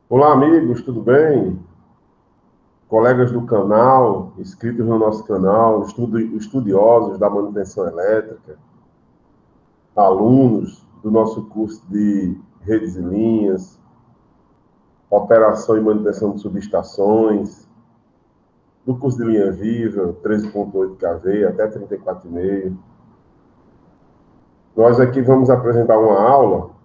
Olá, amigos, tudo bem? Colegas do canal, inscritos no nosso canal, estudiosos da manutenção elétrica, alunos do nosso curso de redes e linhas, operação e manutenção de subestações, do curso de linha viva, 13.8 kV até 34,5. Nós aqui vamos apresentar uma aula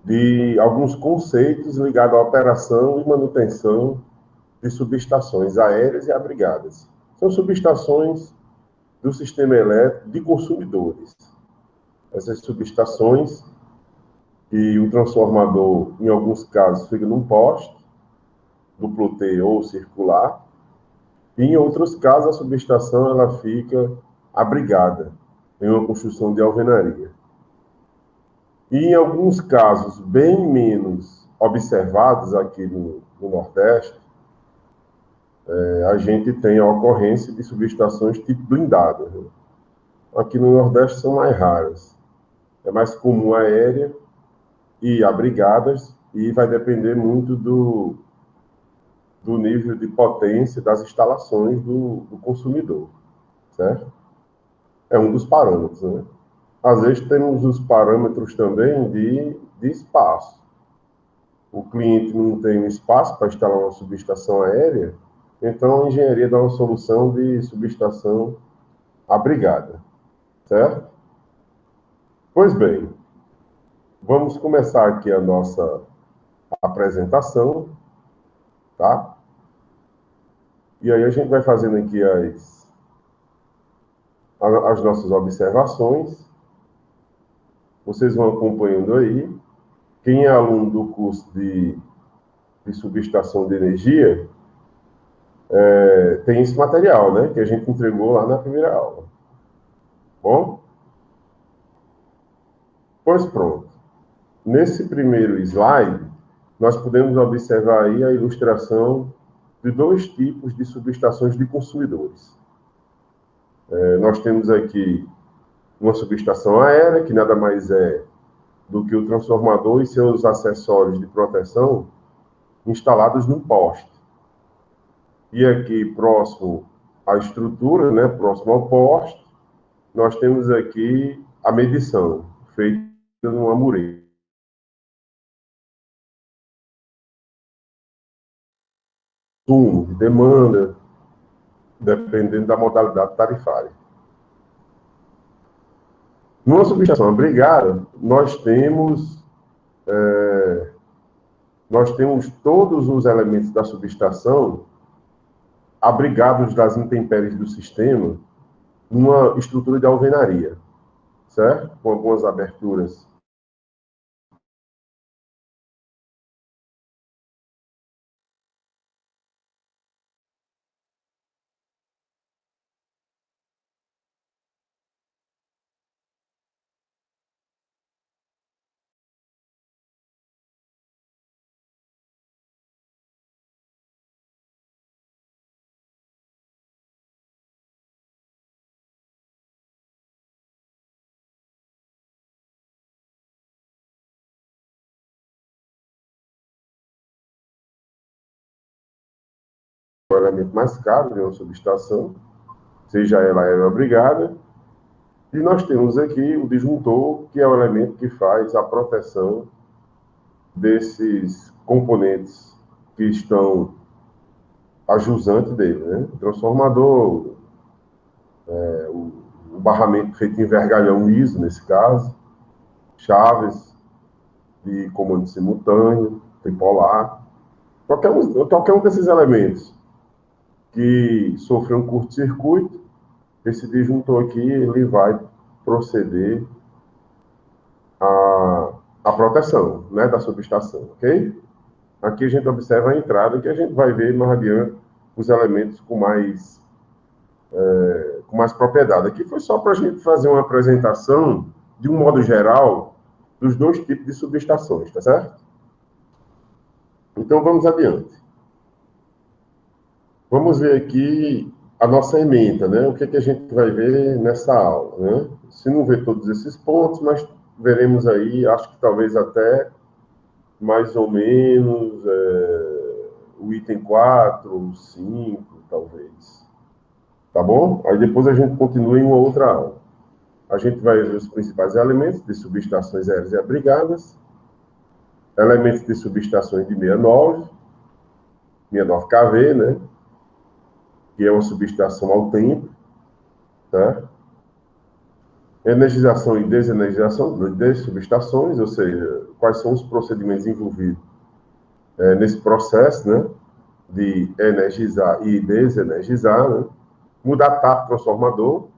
de alguns conceitos ligados à operação e manutenção de subestações aéreas e abrigadas. São subestações do sistema elétrico de consumidores. Essas subestações e o transformador, em alguns casos, fica num poste, duplo T ou circular, e em outros casos a subestação ela fica abrigada em uma construção de alvenaria. E em alguns casos bem menos observados aqui no Nordeste, a gente tem a ocorrência de subestações tipo blindadas. Aqui no Nordeste são mais raras. É mais comum aérea e abrigadas, e vai depender muito do nível de potência das instalações do consumidor, certo? É um dos parâmetros, né? Às vezes temos os parâmetros também de espaço. O cliente não tem um espaço para instalar uma subestação aérea, então a engenharia dá uma solução de subestação abrigada, certo? Pois bem, vamos começar aqui a nossa apresentação, tá? E aí a gente vai fazendo aqui as nossas observações. Vocês vão acompanhando aí. Quem é aluno do curso de subestação de energia, tem esse material, né? Que a gente entregou lá na primeira aula. Bom? Pois pronto. Nesse primeiro slide, nós podemos observar aí a ilustração de dois tipos de subestações de consumidores. Nós temos aqui uma subestação aérea, que nada mais é do que o transformador e seus acessórios de proteção instalados num poste. E aqui, próximo à estrutura, né, próximo ao poste, nós temos aqui a medição, feita numa mureta. Consumo, de demanda, dependendo da modalidade tarifária. Numa subestação abrigada, nós temos todos os elementos da subestação abrigados das intempéries do sistema numa estrutura de alvenaria, certo? Com algumas aberturas. O elemento mais caro de uma subestação, seja ela aeroabrigada, e nós temos aqui o disjuntor, que é o elemento que faz a proteção desses componentes que estão a jusante dele, né? O transformador, o barramento feito em vergalhão liso, nesse caso, chaves de comando simultâneo, tripolar, qualquer um desses elementos que sofreu um curto-circuito, esse disjuntor aqui ele vai proceder à proteção, né, da subestação, ok? Aqui a gente observa a entrada, que a gente vai ver mais adiante os elementos com mais propriedade. Aqui foi só para a gente fazer uma apresentação, de um modo geral, dos dois tipos de subestações, tá certo? Então vamos adiante. Vamos ver aqui a nossa ementa, né? O que a gente vai ver nessa aula, né? Se não ver todos esses pontos, mas veremos aí, acho que talvez até mais ou menos o item 4, 5, talvez. Tá bom? Aí depois a gente continua em uma outra aula. A gente vai ver os principais elementos de subestações aéreas e abrigadas, elementos de subestações de 69 kV, né? Que é uma subestação ao tempo, tá? Energização e desenergização de subestações, ou seja, quais são os procedimentos envolvidos nesse processo, né? De energizar e desenergizar, né? Mudar tapo transformador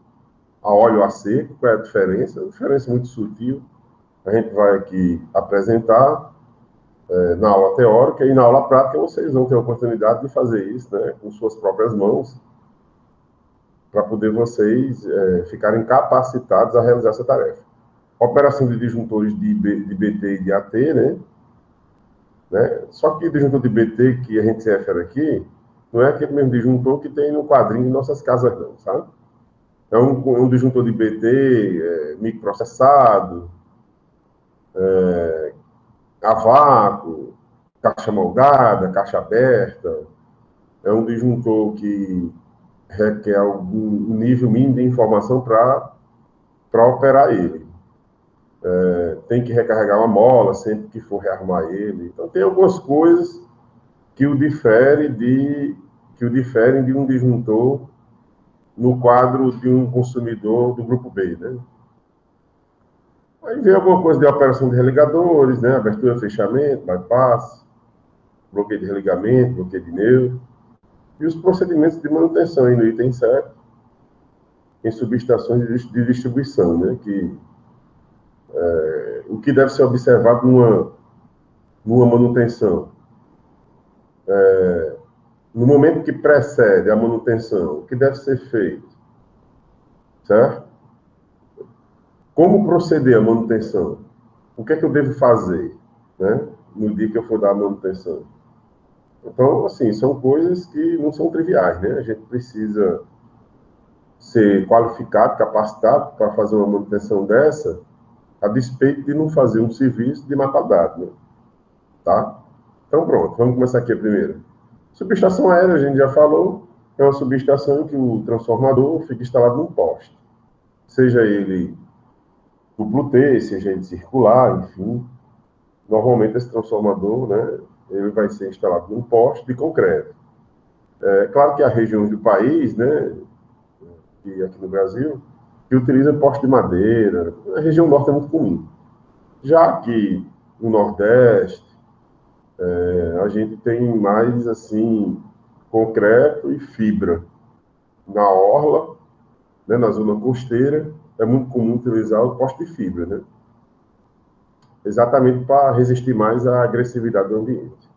a óleo a seco, qual é a diferença? A diferença é muito sutil. A gente vai aqui apresentar na aula teórica e na aula prática vocês vão ter a oportunidade de fazer isso, né, com suas próprias mãos, para poder vocês ficarem capacitados a realizar essa tarefa. Operação de disjuntores de BT e de AT, né? Só que o disjuntor de BT que a gente se refere aqui não é aquele mesmo disjuntor que tem no quadrinho de nossas casas, não, sabe? É um disjuntor de BT microprocessado, a vácuo, caixa molgada, caixa aberta. É um disjuntor que requer um nível mínimo de informação para operar ele. Tem que recarregar uma mola sempre que for rearmar ele. Então, tem algumas coisas que o diferem de um disjuntor no quadro de um consumidor do grupo B, né? Aí vem alguma coisa de operação de religadores, né? Abertura, fechamento, bypass, bloqueio de religamento, bloqueio de neutro. E os procedimentos de manutenção aí no item 7, em subestações de distribuição, né? O que deve ser observado numa manutenção. No momento que precede a manutenção, o que deve ser feito? Certo? Como proceder à manutenção? O que é que eu devo fazer, né? No dia que eu for dar a manutenção? Então, assim, são coisas que não são triviais, né? A gente precisa ser qualificado, capacitado para fazer uma manutenção dessa, a despeito de não fazer um serviço de má qualidade, né? Tá? Então, pronto, vamos começar aqui a primeira. Subestação aérea, a gente já falou, é uma subestação em que o transformador fica instalado num poste. Seja ele duplo T, seja ele circular, enfim. Normalmente esse transformador, né, ele vai ser instalado num poste de concreto. É claro que há regiões do país, né, e aqui no Brasil, que utiliza poste de madeira. A região norte é muito comum. Já que no Nordeste, a gente tem mais, assim, concreto e fibra. Na orla, né, na zona costeira, é muito comum utilizar o poste de fibra, né? Exatamente para resistir mais à agressividade do ambiente.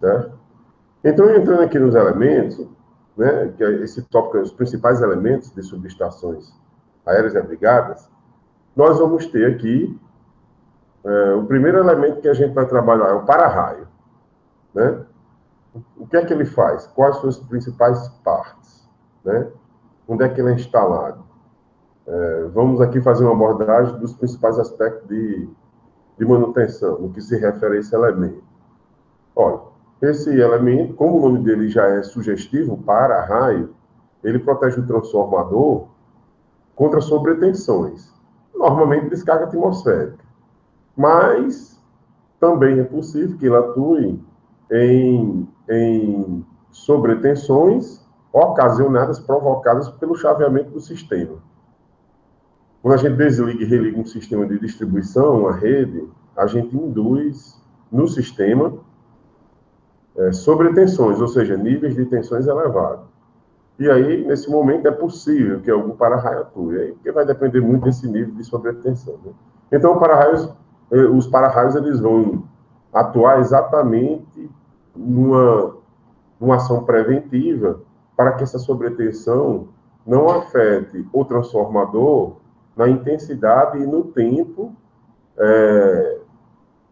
Certo? Então, entrando aqui nos elementos, né, que esse tópico é os principais elementos de subestações aéreas e abrigadas, nós vamos ter aqui o primeiro elemento que a gente vai trabalhar é o para-raio, né? O que é que ele faz? Quais são as principais partes, né? Onde é que ele é instalado? Vamos aqui fazer uma abordagem dos principais aspectos de manutenção, no que se refere a esse elemento. Olha, esse elemento, como o nome dele já é sugestivo, para-raio, ele protege o transformador contra sobretensões, normalmente descarga atmosférica. Mas também é possível que ele atue em sobretensões ocasionadas, provocadas pelo chaveamento do sistema. Quando a gente desliga e religa um sistema de distribuição, uma rede, a gente induz no sistema sobretensões, ou seja, níveis de tensões elevados. E aí, nesse momento, é possível que algum para-raio atue, aí, porque vai depender muito desse nível de sobretensão. Né? Então, os para-raios eles vão atuar exatamente numa ação preventiva para que essa sobretensão não afete o transformador na intensidade e no tempo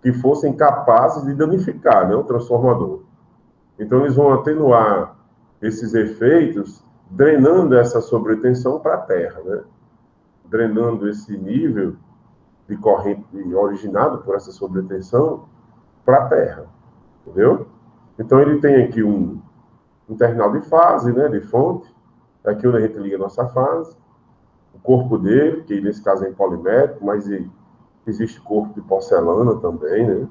que fossem capazes de danificar, né, o transformador. Então, eles vão atenuar esses efeitos, drenando essa sobretensão para a Terra, né? Drenando esse nível de corrente originado por essa sobretensão para a Terra, entendeu? Então, ele tem aqui um terminal de fase, né, de fonte, aqui onde a gente liga a nossa fase, o corpo dele, que nesse caso é em polimétrico, mas existe corpo de porcelana também, né?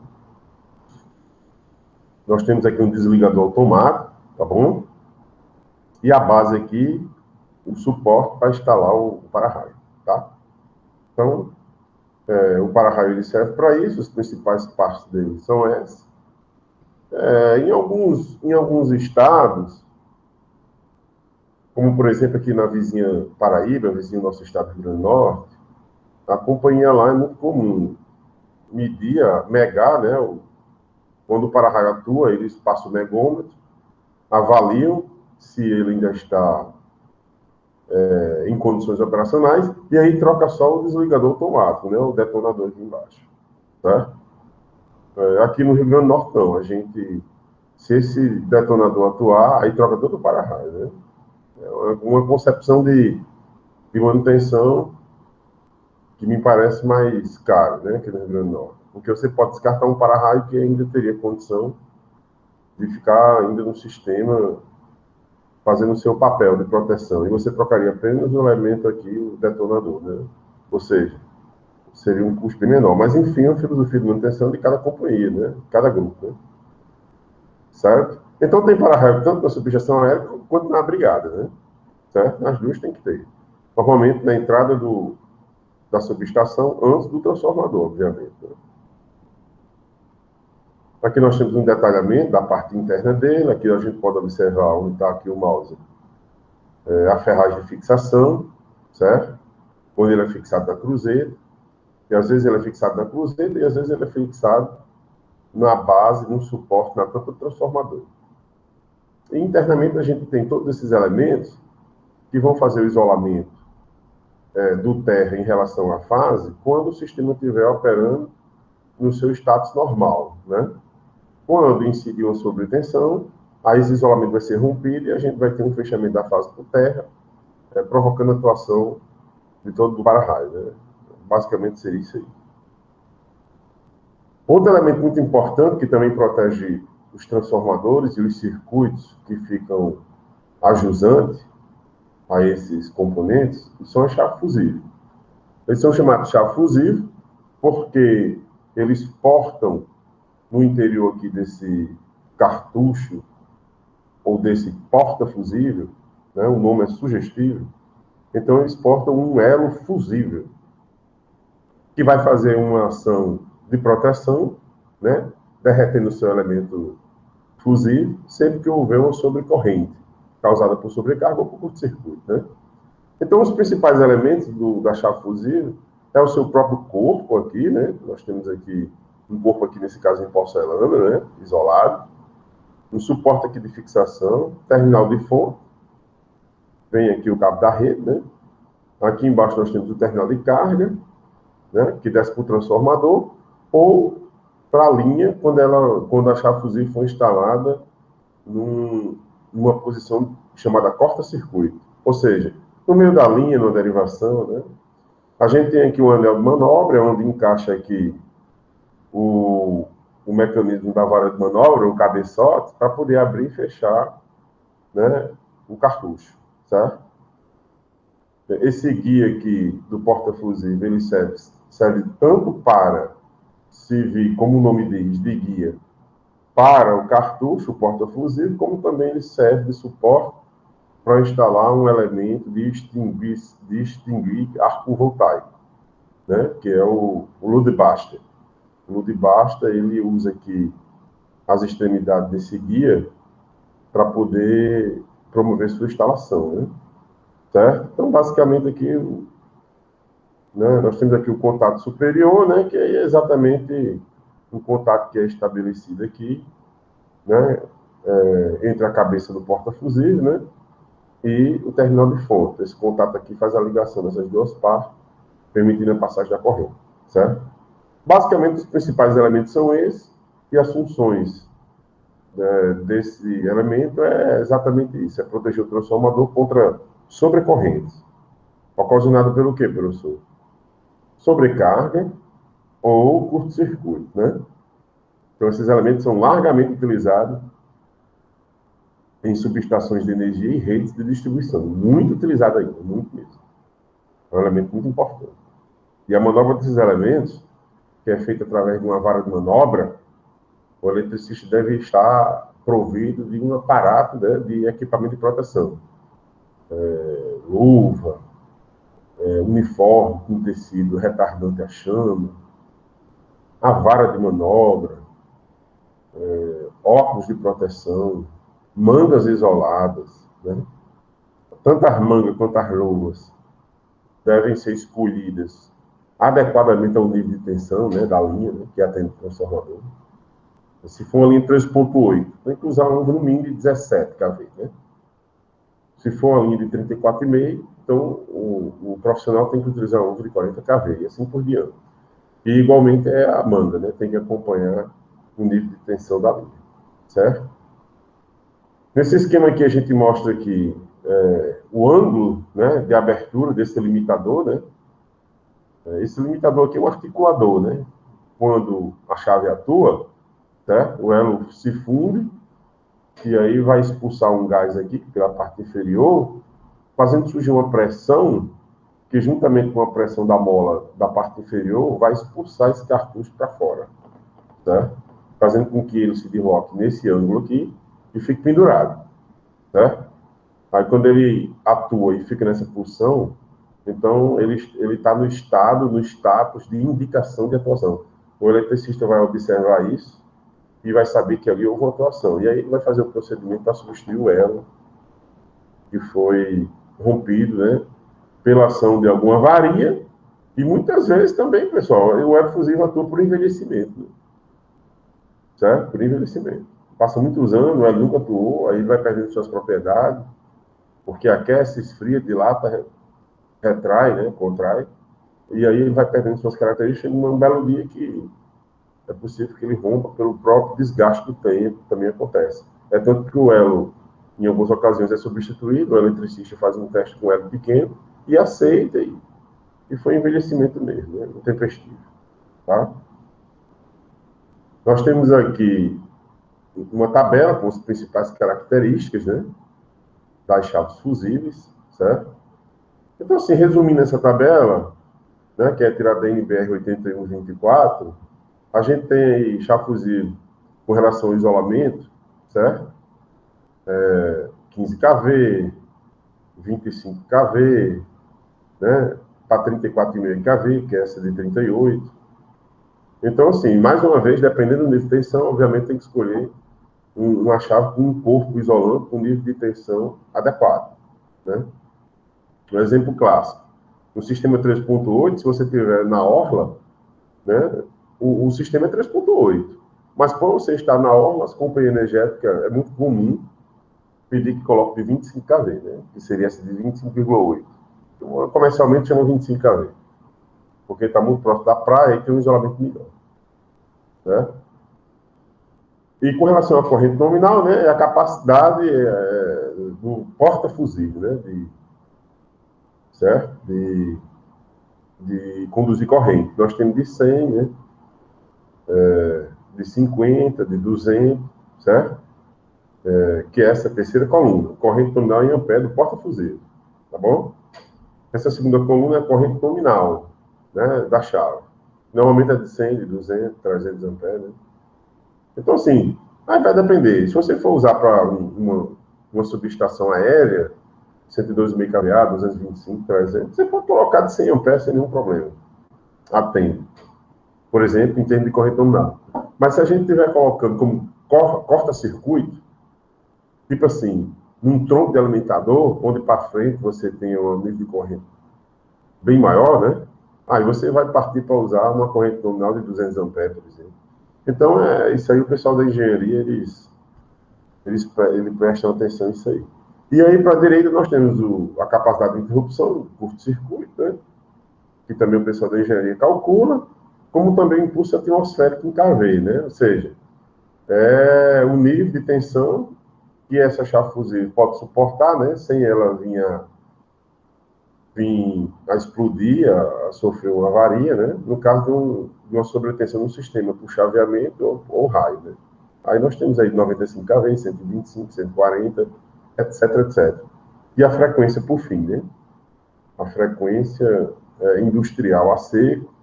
Nós temos aqui um desligador automático, tá bom? E a base aqui, o suporte para instalar o para-raio, tá? Então, o para-raio ele serve para isso, as principais partes dele são essas. Em alguns estados, como por exemplo aqui na vizinha Paraíba, vizinho do nosso estado do Rio Grande do Norte, a companhia lá é muito comum medir, megar, né? Quando o para-raio atua, eles passam o megômetro, avaliam se ele ainda está em condições operacionais, e aí troca só o desligador automático, né? O detonador aqui embaixo. Tá? Aqui no Rio Grande do Norte, não. Se esse detonador atuar, aí troca todo o para-raio. Né? É uma concepção de manutenção que me parece mais caro, né, aqui no Rio Grande do Norte. Porque você pode descartar um para-raio que ainda teria condição de ficar ainda no sistema fazendo o seu papel de proteção. E você trocaria apenas o elemento aqui, o detonador, né? Ou seja, seria um custo menor. Mas, enfim, é a filosofia de manutenção de cada companhia, né? Cada grupo, né? Certo? Então, tem para-raio tanto na subestação aérea quanto na brigada, né? Certo? Nas duas tem que ter. Normalmente, na entrada da subestação, antes do transformador, obviamente. Né? Aqui nós temos um detalhamento da parte interna dele. Aqui a gente pode observar onde está aqui o mouse. A ferragem de fixação, certo? Quando ele é fixado na cruzeira. E às vezes ele é fixado na cruzeira e às vezes ele é fixado na base, no suporte, na tampa do transformador. E internamente a gente tem todos esses elementos que vão fazer o isolamento do terra em relação à fase quando o sistema estiver operando no seu status normal, né? Quando incidir uma sobretensão, aí esse isolamento vai ser rompido e a gente vai ter um fechamento da fase por terra, provocando a atuação de todo o para-raio, né? Basicamente seria isso aí. Outro elemento muito importante que também protege os transformadores e os circuitos que ficam ajusantes a esses componentes são as chaves fusíveis. Eles são chamados de chave fusível porque eles portam no interior aqui desse cartucho ou desse porta-fusível, né, o nome é sugestivo, então eles portam um elo fusível que vai fazer uma ação de proteção, né, derretendo o seu elemento fusível sempre que houver uma sobrecorrente causada por sobrecarga ou por curto-circuito, né? Então, os principais elementos da chave fusível é o seu próprio corpo aqui, né? Nós temos aqui um corpo aqui, nesse caso, em porcelana, né? Isolado. Um suporte aqui de fixação, terminal de fonte. Vem aqui o cabo da rede, né? Aqui embaixo nós temos o terminal de carga, né? Que desce para o transformador, ou para a linha, quando a chave fusível for instalada numa posição chamada corta-circuito. Ou seja, no meio da linha, numa derivação, né? A gente tem aqui um anel de manobra, onde encaixa aqui o mecanismo da vara de manobra, o cabeçote, para poder abrir e fechar, né, o cartucho, certo? Esse guia aqui do porta-fusível, ele serve tanto para servir, como o nome diz, de guia, para o cartucho, o porta-fusível, como também ele serve de suporte para instalar um elemento de extinguir arco voltaico, né? Que é o Loadbuster. O Loadbuster, ele usa aqui as extremidades desse guia para poder promover sua instalação, né? Certo? Então, basicamente aqui, né, nós temos aqui o contato superior, né, que é exatamente um contato que é estabelecido aqui, né, entre a cabeça do porta-fusível, né, e o terminal de fonte. Esse contato aqui faz a ligação dessas duas partes, permitindo a passagem da corrente, certo? Basicamente, os principais elementos são esses, e as funções desse elemento é exatamente isso, é proteger o transformador contra sobrecorrentes. Ocasionado pelo quê, professor? Sobrecarga ou curto-circuito, né? Então, esses elementos são largamente utilizados em subestações de energia e redes de distribuição. Muito utilizado ainda, muito mesmo. É um elemento muito importante. E a manobra desses elementos, que é feita através de uma vara de manobra, o eletricista deve estar provido de um aparato, né, de equipamento de proteção. Luva, uniforme com tecido retardante à chama, a vara de manobra, óculos de proteção, mangas isoladas, né? Tanto as mangas quanto as luvas devem ser escolhidas adequadamente ao nível de tensão, né, da linha, né, que atende o transformador. Se for uma linha 3.8, tem que usar uma luva no mínimo de 17 kV, né? Se for uma linha de 34,5, então o profissional tem que utilizar uma luva de 40 kV, e assim por diante. E igualmente é a manga, né? Tem que acompanhar o nível de tensão da linha, certo? Nesse esquema aqui a gente mostra aqui o ângulo, né, de abertura desse limitador, né? Esse limitador aqui é um articulador, né? Quando a chave atua, certo? O elo se funde e aí vai expulsar um gás aqui pela parte inferior, fazendo surgir uma pressão que, juntamente com a pressão da mola da parte inferior, vai expulsar esse cartucho para fora, certo? Fazendo com que ele se desloque nesse ângulo aqui e fique pendurado, certo? Aí, quando ele atua e fica nessa posição, então ele está no status de indicação de atuação. O eletricista vai observar isso e vai saber que ali houve uma atuação. E aí ele vai fazer o procedimento para substituir o elo que foi rompido, né, pela ação de alguma varia. E muitas vezes também, pessoal, o elo fusivo atua por envelhecimento, né? Certo? Por envelhecimento. Passa muitos anos, o elo nunca atuou, aí vai perdendo suas propriedades, porque aquece, esfria, dilata, retrai, né, contrai, e aí ele vai perdendo suas características num belo dia que é possível que ele rompa pelo próprio desgaste do tempo, também acontece. É tanto que o elo, em algumas ocasiões, é substituído, o eletricista faz um teste com elo pequeno e aceita, e foi envelhecimento mesmo, né, intempestivo, tá? Nós temos aqui uma tabela com as principais características, né, das chaves fusíveis, certo? Então, assim, resumindo essa tabela, né, que é tirada da NBR 8124, a gente tem aí chave fusível com relação ao isolamento, certo? 15 kV, 25 kV, né? Para 34,5 kV, que é essa de 38. Então, assim, mais uma vez, dependendo do nível de tensão, obviamente tem que escolher uma chave com um corpo isolante com nível de tensão adequado, né? Um exemplo clássico. No sistema 3.8, se você tiver na orla, né, o sistema é 3.8. Mas quando você está na orla, as companhias energéticas, é muito comum pedir que coloque de 25 kV, né, que seria essa de 25,8. Então, comercialmente chama 25 kV, porque está muito próximo da praia e tem um isolamento melhor, né? E com relação à corrente nominal, né, é a capacidade do porta-fusível, né, certo? De conduzir corrente. Nós temos de 100, né, de 50, de 200, certo? Que é essa terceira coluna, corrente nominal em ampere do porta-fusível, tá bom? Essa segunda coluna é a corrente nominal, né, da chave. Normalmente é de 100, de 200, 300 amperes, né? Então, assim, aí vai depender. Se você for usar para uma subestação aérea, 112,5 kVA, 225, 300, você pode colocar de 100 amperes sem nenhum problema. Atende. Por exemplo, em termos de corrente nominal. Mas se a gente estiver colocando como corta-circuito, tipo assim, num tronco de alimentador, onde para frente você tem um nível de corrente bem maior, né? Aí você vai partir para usar uma corrente nominal de 200 amperes, por exemplo. Então, isso aí o pessoal da engenharia, eles prestam atenção nisso aí. E aí, para a direita, nós temos a capacidade de interrupção, o curto-circuito, né? Que também o pessoal da engenharia calcula, como também o impulso atmosférico em kV, né? Ou seja, é o nível de tensão que essa chave fusível pode suportar, né? Sem ela vir a explodir, a sofrer uma avaria, né? No caso uma sobretensão no sistema por chaveamento ou raio, né? Aí nós temos aí 95 kV, 125, 140, etc, etc. E a frequência, por fim, né? A frequência industrial a seco,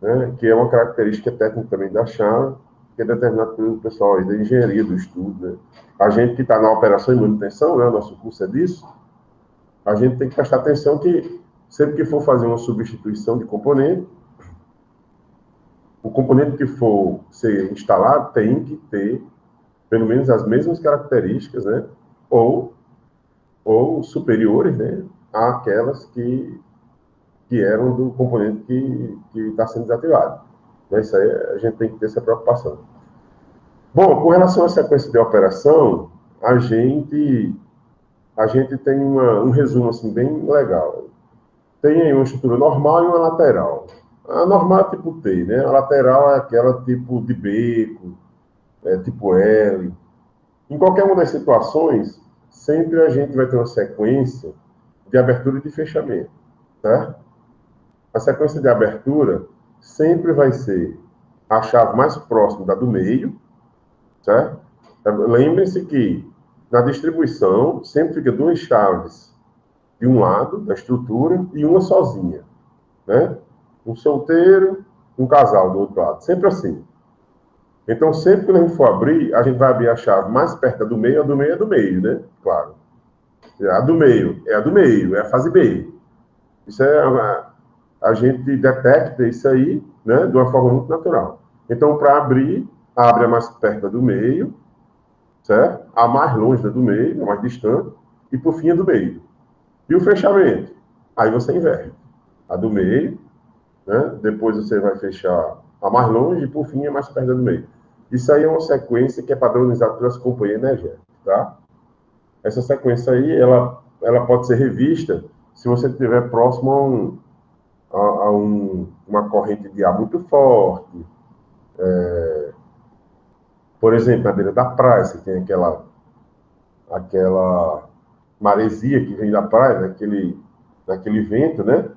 né? Que é uma característica técnica também da chave, que é determinada pelo pessoal aí da engenharia do estudo, né? A gente que está na operação e manutenção, né? Nosso curso é disso, a gente tem que prestar atenção que sempre que for fazer uma substituição de componente, o componente que for ser instalado tem que ter pelo menos as mesmas características, né? Ou superiores, né? Àquelas que eram do componente que está sendo desativado. Isso aí a gente tem que ter essa preocupação. Bom, com relação à sequência de operação, a gente tem um resumo assim, bem legal. Tem aí uma estrutura normal e uma lateral. A normal é tipo T, né? A lateral é aquela tipo de beco, tipo L. Em qualquer uma das situações, sempre a gente vai ter uma sequência de abertura e de fechamento, tá? A sequência de abertura sempre vai ser a chave mais próxima da do meio, certo? Lembrem-se que na distribuição sempre fica duas chaves de um lado da estrutura e uma sozinha, né? Um solteiro, um casal do outro lado, sempre assim. Então, sempre que a gente for abrir, a gente vai abrir a chave mais perto do meio, a do meio é do meio, né? Claro. A do meio é a do meio, é a fase B. Isso a gente detecta isso aí, né, de uma forma muito natural. Então, para abrir, abre a mais perto do meio, certo? A mais longe da do meio, a mais distante, e por fim a do meio. E o fechamento? Aí você inverte. A do meio, né? Depois você vai fechar a mais longe e por fim a mais perto do meio. Isso aí é uma sequência que é padronizada pelas companhias energéticas, tá? Essa sequência aí, ela pode ser revista se você estiver próximo uma corrente de ar muito forte. Por exemplo, na beira da praia, você tem aquela maresia que vem da praia, daquele vento, né?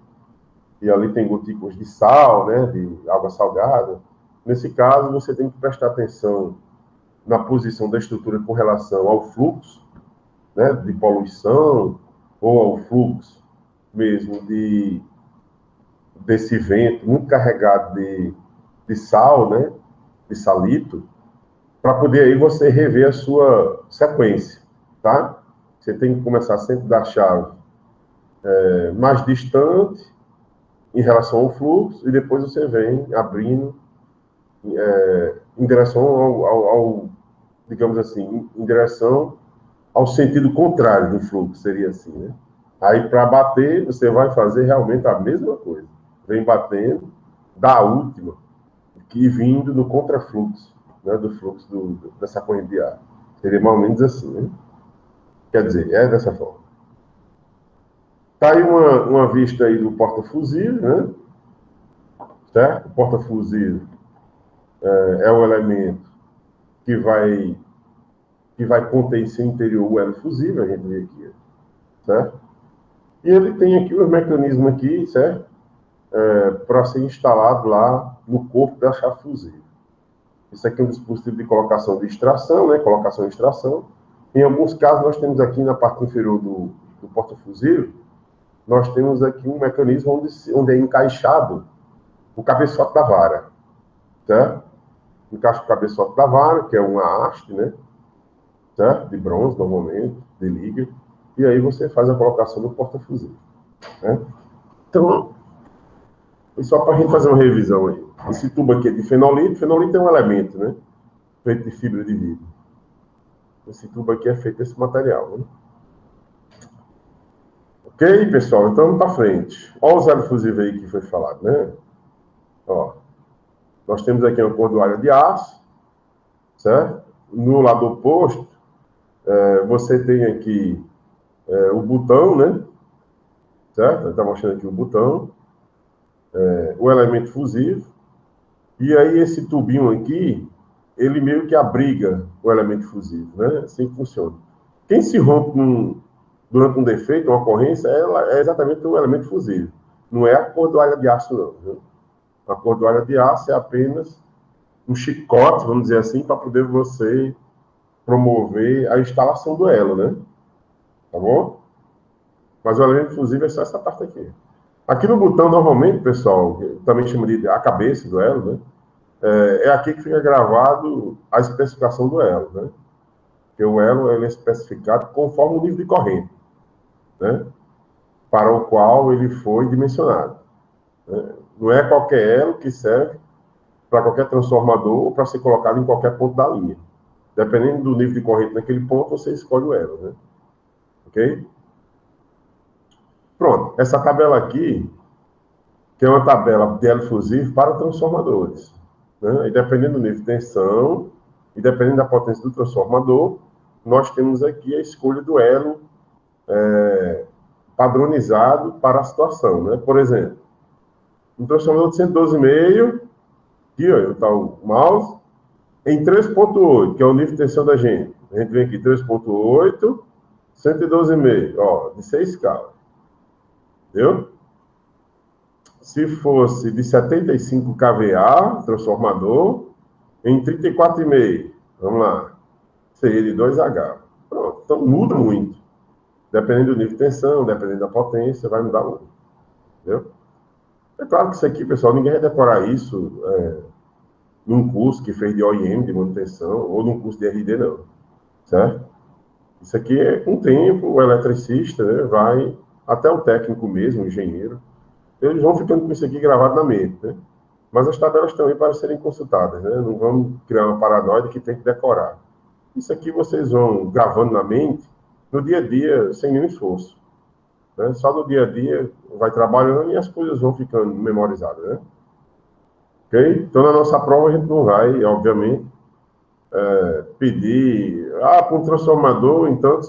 E ali tem gotículas de sal, né? De água salgada. Nesse caso, você tem que prestar atenção na posição da estrutura com relação ao fluxo, né? De poluição, ou ao fluxo mesmo desse vento muito carregado de sal, né? De salito, para poder aí você rever a sua sequência, tá? Você tem que começar sempre da chave mais distante em relação ao fluxo e depois você vem abrindo em direção digamos assim, em direção ao sentido contrário do fluxo, seria assim, né? Aí, para bater, você vai fazer realmente a mesma coisa. Vem batendo da última, que vindo no contrafluxo, né, do fluxo dessa corrente de ar. Seria mais ou menos assim, né? Quer dizer, é dessa forma. Tá aí uma vista aí do porta-fuzil, né? Certo? O porta-fuzil é o elemento que vai conter em seu interior o hélio fusível, a gente vê aqui, certo? E ele tem aqui os mecanismos aqui, certo? Para ser instalado lá no corpo da chave fusível. Isso aqui é um dispositivo de colocação de extração, né? Colocação e extração. Em alguns casos, nós temos aqui na parte inferior do porta-fuzil, nós temos aqui um mecanismo onde é encaixado o cabeçote da vara, certo? Encaixa o cabeçote da vara, que é uma haste, né? Certo? De bronze, normalmente, de liga. E aí você faz a colocação do porta-fuzil, né? Então, só para a gente fazer uma revisão aí. Esse tubo aqui é de fenolito. Fenolito é um elemento, né? Feito de fibra de vidro. Esse tubo aqui é feito desse material, né? Ok, pessoal? Então, vamos para frente. Olha os hélio fusível aí que foi falado, né? Ó, nós temos aqui uma cordoalha de aço, certo? No lado oposto, você tem aqui o botão, né? Certo? Está mostrando aqui o botão, o elemento fusível. E aí esse tubinho aqui, ele meio que abriga o elemento fusível, né? Assim que funciona. Quem se rompe durante um defeito, uma ocorrência, é exatamente o elemento fusível. Não é a cordoalha de aço, não. Viu? A cordoalha de aço é apenas um chicote, vamos dizer assim, para poder você promover a instalação do elo, né? Tá bom? Mas o elemento fusível é só essa parte aqui. Aqui no botão, normalmente, pessoal, também chama de a cabeça do elo, né? É aqui que fica gravado a especificação do elo, né? Porque o elo ele é especificado conforme o nível de corrente, né? Para o qual ele foi dimensionado. Né? Não é qualquer elo que serve para qualquer transformador ou para ser colocado em qualquer ponto da linha. Dependendo do nível de corrente naquele ponto, você escolhe o elo, né? Ok? Pronto. Essa tabela aqui, que é uma tabela de elo fusível para transformadores. Né? E dependendo do nível de tensão e dependendo da potência do transformador, nós temos aqui a escolha do elo padronizado para a situação. Né? Por exemplo, um transformador de 112,5, aqui ó, está o mouse, em 3.8, que é o nível de tensão da gente. A gente vem aqui 3.8, 112,5, ó, de 6 escalas. Entendeu? Se fosse de 75 kVA, transformador, em 34,5, vamos lá, seria de 2H. Pronto, então muda muito. Dependendo do nível de tensão, dependendo da potência, vai mudar muito. Entendeu? É claro que isso aqui, pessoal, ninguém vai decorar isso num curso que fez de OEM, de manutenção, ou num curso de RD, não. Certo? Isso aqui é com o tempo, o eletricista, né, vai, até o técnico mesmo, o engenheiro, eles vão ficando com isso aqui gravado na mente, né? Mas as tabelas também para serem consultadas, né? Não vamos criar uma paranoia que tem que decorar. Isso aqui vocês vão gravando na mente, no dia a dia, sem nenhum esforço. Né? Só no dia a dia, vai trabalhando e as coisas vão ficando memorizadas, né? Ok? Então, na nossa prova, a gente não vai, obviamente, pedir, para um transformador, então,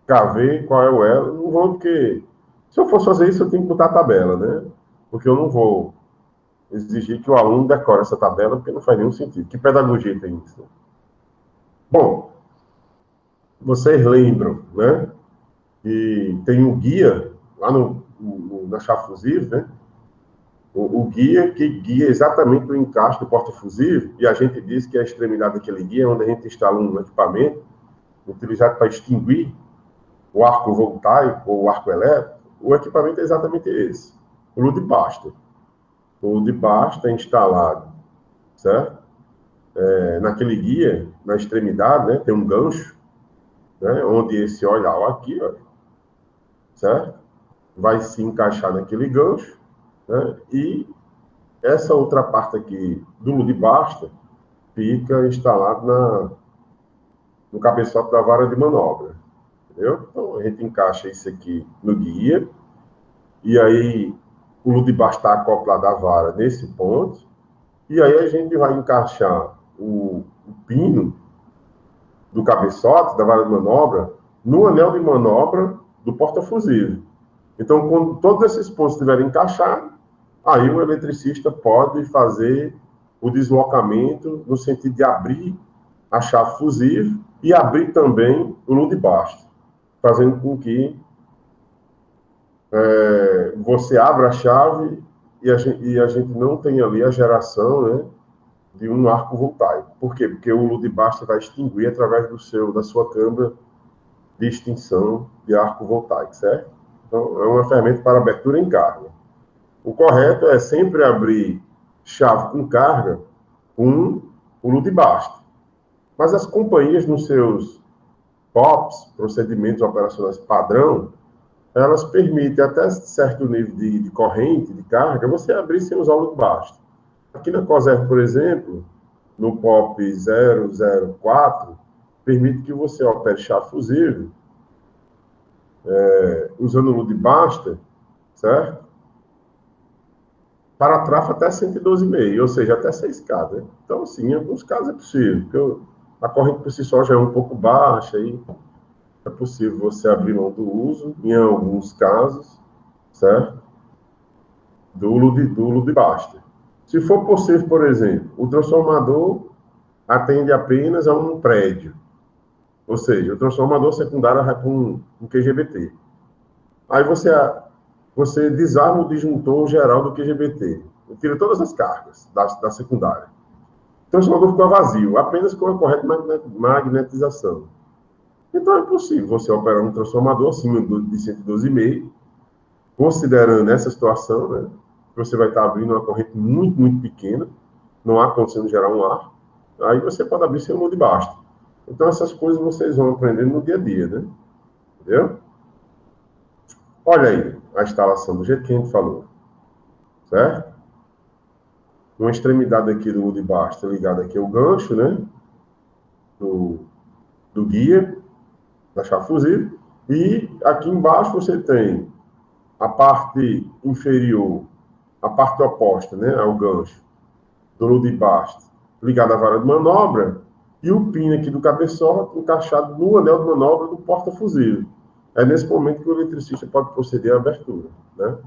KV, qual é o elo. Não vou, porque se eu fosse fazer isso, eu tenho que botar a tabela, né? Porque eu não vou exigir que o aluno decore essa tabela, porque não faz nenhum sentido. Que pedagogia tem isso? Bom, vocês lembram, né? Que tem um guia lá na chave fusível, né? O guia que guia exatamente o encaixe do porta-fusível, e a gente diz que a extremidade daquele guia é onde a gente instala um equipamento utilizado para extinguir o arco voltaico ou o arco elétrico. O equipamento é exatamente esse, o Ludibasta. O Ludibasta é instalado, certo? Naquele guia, na extremidade, né, tem um gancho, né, onde esse olhar aqui, ó, certo? Vai se encaixar naquele gancho, né, e essa outra parte aqui do Ludibasta fica instalado no cabeçote da vara de manobra, entendeu? Então, a gente encaixa isso aqui no guia, e aí o Ludibasta está acoplado à vara nesse ponto, e aí a gente vai encaixar o pino do cabeçote, da vara de manobra, no anel de manobra do porta-fusível. Então, quando todos esses pontos estiverem encaixados, aí o eletricista pode fazer o deslocamento no sentido de abrir a chave fusível e abrir também o Ludibasta, fazendo com que você abra a chave e a gente não tenha ali a geração, né, de um arco voltaico. Por quê? Porque o Ludibasta vai extinguir através da sua câmara de extinção de arco voltaico, certo? Então, é uma ferramenta para abertura em carga. O correto é sempre abrir chave com carga com o Ludibasta. Mas as companhias, nos seus POPs, procedimentos operacionais padrão, elas permitem até certo nível de corrente, de carga, você abrir sem usar o Ludibasta. Aqui na COSER, por exemplo, no POP 004, permite que você opere chave fusível usando o Ludibasta, certo? Para tráfego até 112,5, ou seja, até 6K, né? Então, sim, em alguns casos é possível, porque a corrente por si só já é um pouco baixa, e é possível você abrir mão do uso, em alguns casos, certo? Do Ludibasta. Se for possível, por exemplo, o transformador atende apenas a um prédio, ou seja, o transformador secundário vai para um QGBT. Aí você desarma o disjuntor geral do QGBT. tira todas as cargas da secundária. O transformador ficou vazio, apenas com a correta magnetização. Então é possível você operar um transformador acima de 112,5, considerando essa situação, né? Você vai estar abrindo uma corrente muito, muito pequena, não há condição de gerar um ar, aí você pode abrir sem o de baixo. Então essas coisas vocês vão aprendendo no dia a dia, né? Entendeu? Olha aí a instalação do jeito que a gente falou, certo? Uma extremidade aqui do de baixo está ligada aqui ao gancho, né? Do guia, da chave fusível. E aqui embaixo você tem a parte inferior, a parte oposta, né? Ao gancho do de baixo, ligado à vara de manobra, e o pino aqui do cabeçote encaixado no anel de manobra do porta-fusível. É nesse momento que o eletricista pode proceder à abertura, né?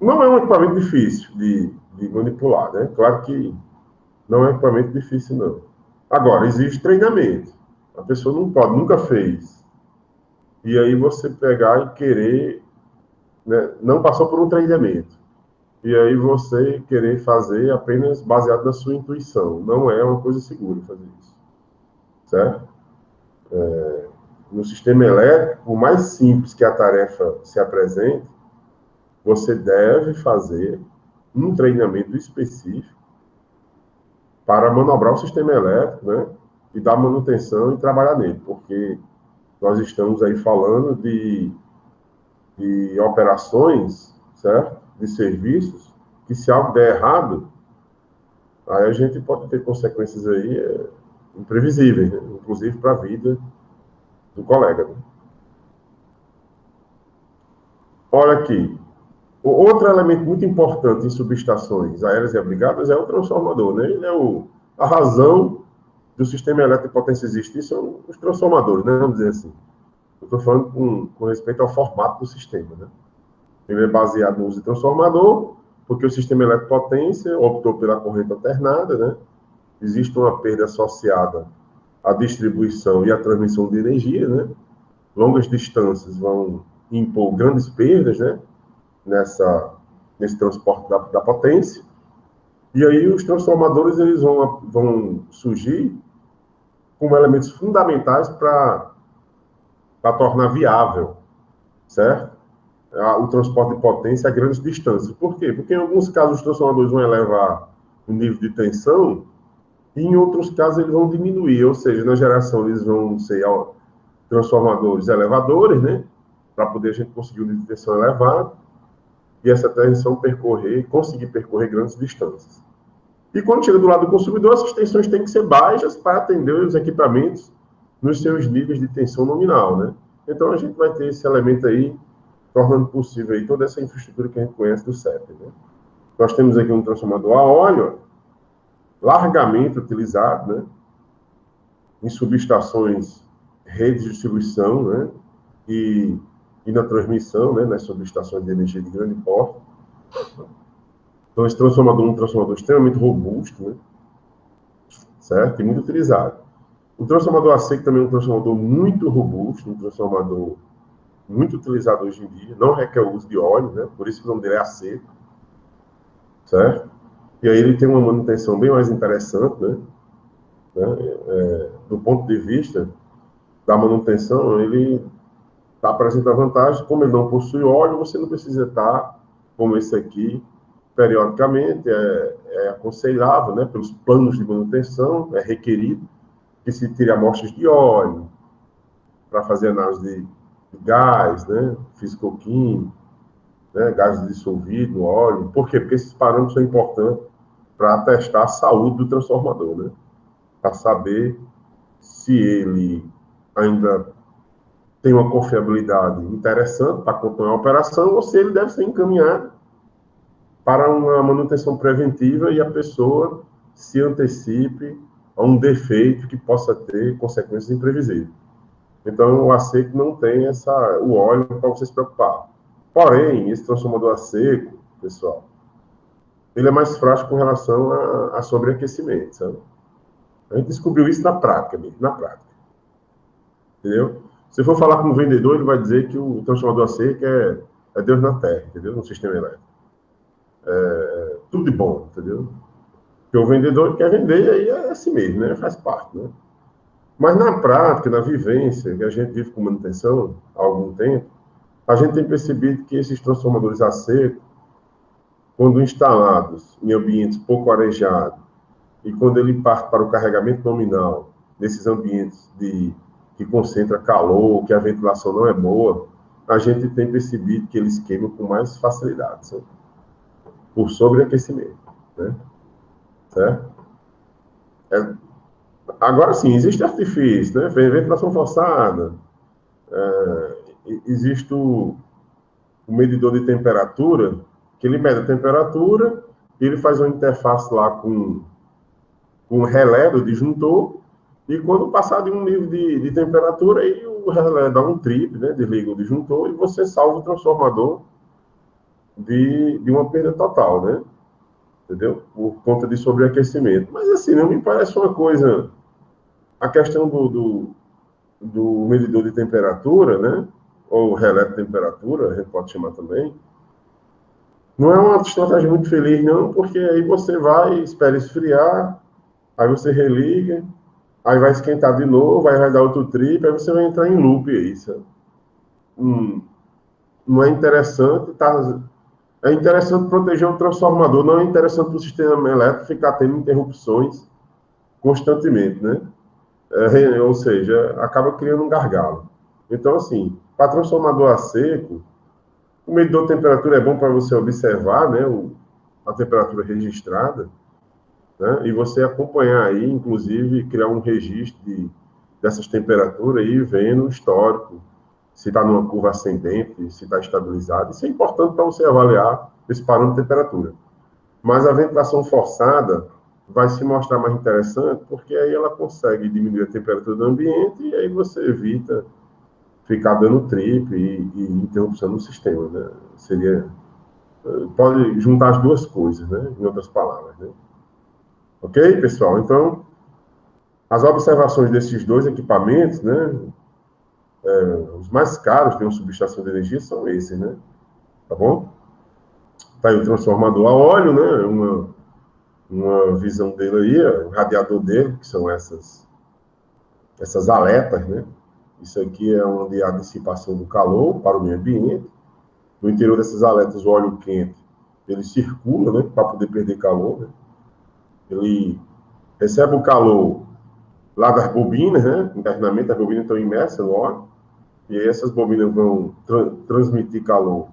Não é um equipamento difícil de manipular, né? Claro que não é um equipamento difícil, não. Agora, existe treinamento. A pessoa não pode, nunca fez. E aí você pegar e querer, né? Não passou por um treinamento. E aí você querer fazer apenas baseado na sua intuição. Não é uma coisa segura fazer isso. Certo? No sistema elétrico, por mais simples que a tarefa se apresente, você deve fazer um treinamento específico para manobrar o sistema elétrico, né? E dar manutenção e trabalhar nele, porque nós estamos aí falando de operações, certo? De serviços, que se algo der errado, aí a gente pode ter consequências aí imprevisíveis, né? Inclusive para a vida do colega. Né? Olha aqui, outro elemento muito importante em subestações aéreas e abrigadas é o transformador, né? Ele é a razão do sistema elétrico de potência existir, são os transformadores, né? Vamos dizer assim. Eu estou falando com respeito ao formato do sistema, né? Ele é baseado no uso de transformador, porque o sistema elétrico de potência optou pela corrente alternada, né? Existe uma perda associada à distribuição e à transmissão de energia, né? Longas distâncias vão impor grandes perdas, né? Nesse transporte da potência. E aí os transformadores eles vão surgir como elementos fundamentais para tornar viável, certo? O transporte de potência a grandes distâncias. Por quê? Porque em alguns casos os transformadores vão elevar o nível de tensão e em outros casos eles vão diminuir, ou seja, na geração eles vão ser transformadores elevadores, né? Para poder a gente conseguir um nível de tensão elevado e essa tensão conseguir percorrer grandes distâncias. E quando chega do lado do consumidor, essas tensões têm que ser baixas para atender os equipamentos nos seus níveis de tensão nominal, né? Então a gente vai ter esse elemento aí, tornando possível aí toda essa infraestrutura que a gente conhece do CEP, né? Nós temos aqui um transformador a óleo, largamente utilizado, né? Em subestações, redes de distribuição, né? E na transmissão, né? Nas subestações de energia de grande porte. Então, esse transformador é um transformador extremamente robusto, né? Certo? E muito utilizado. O transformador a seco também é um transformador muito robusto, um transformador muito utilizado hoje em dia, não requer o uso de óleo, né? Por isso que o nome dele é a seco, certo? E aí ele tem uma manutenção bem mais interessante, né? Do ponto de vista da manutenção, ele apresenta vantagem, como ele não possui óleo, você não precisa estar, como esse aqui, periodicamente, é aconselhável, né? Pelos planos de manutenção, é requerido que se tire amostras de óleo para fazer análise de gás, né? Físico-químico, né? Gás dissolvido no óleo. Por quê? Porque esses parâmetros são importantes para atestar a saúde do transformador, né? Para saber se ele ainda tem uma confiabilidade interessante para continuar a operação ou se ele deve ser encaminhado para uma manutenção preventiva e a pessoa se antecipe a um defeito que possa ter consequências imprevisíveis. Então, o a seco não tem o óleo para você se preocupar. Porém, esse transformador a seco, pessoal, ele é mais frágil com relação a sobreaquecimento, sabe? A gente descobriu isso na prática mesmo, na prática. Entendeu? Se for falar com o vendedor, ele vai dizer que o transformador a seco é Deus na Terra, entendeu? No sistema elétrico. Tudo de bom, entendeu? Porque o vendedor quer vender e aí é assim mesmo, né? Faz parte, né? Mas na prática, na vivência, que a gente vive com manutenção há algum tempo, a gente tem percebido que esses transformadores a seco, quando instalados em ambientes pouco arejados, e quando ele parte para o carregamento nominal, nesses ambientes que concentra calor, que a ventilação não é boa, a gente tem percebido que eles queimam com mais facilidade, sabe? Por sobreaquecimento, né? Certo? Agora sim, existe artifício, né? Ventilação forçada, existe o medidor de temperatura, que ele mede a temperatura, e ele faz uma interface lá com um relé do disjuntor, e quando passar de um nível de temperatura, aí o relé dá um trip, né? Desliga o disjuntor e você salva o transformador de uma perda total, né? Entendeu? Por conta de sobreaquecimento. Mas assim, não me parece uma coisa. A questão do medidor de temperatura, né? Ou relé de temperatura, a gente pode chamar também. Não é uma estratégia muito feliz, não, porque aí você vai, espera esfriar, aí você religa, aí vai esquentar de novo, aí vai dar outro trip, aí você vai entrar em loop aí, sabe? Não é interessante, tá? É interessante proteger o transformador, não é interessante para o sistema elétrico ficar tendo interrupções constantemente, né? Ou seja, acaba criando um gargalo. Então, assim, para transformador a seco, o medidor de temperatura é bom para você observar, né, a temperatura registrada, né, e você acompanhar aí, inclusive, criar um registro dessas temperaturas e ir vendo o histórico, se está numa curva ascendente, se está estabilizado. Isso é importante para você avaliar esse parâmetro de temperatura. Mas a ventilação forçada vai se mostrar mais interessante, porque aí ela consegue diminuir a temperatura do ambiente e aí você evita ficar dando trip e interrupção no sistema, né? Seria, pode juntar as duas coisas, né? Em outras palavras, né? Ok, pessoal? Então, as observações desses dois equipamentos, né? Os mais caros de uma subestação de energia são esses, né? Tá bom? Tá aí o transformador a óleo, né? Uma visão dele aí, o radiador dele, que são essas aletas, né? Isso aqui é onde há a dissipação do calor para o meio ambiente. No interior dessas aletas, o óleo quente, ele circula, né? Para poder perder calor, né? Ele recebe o calor lá das bobinas, né? Internamente, as bobinas estão imersas no óleo. E aí essas bobinas vão transmitir calor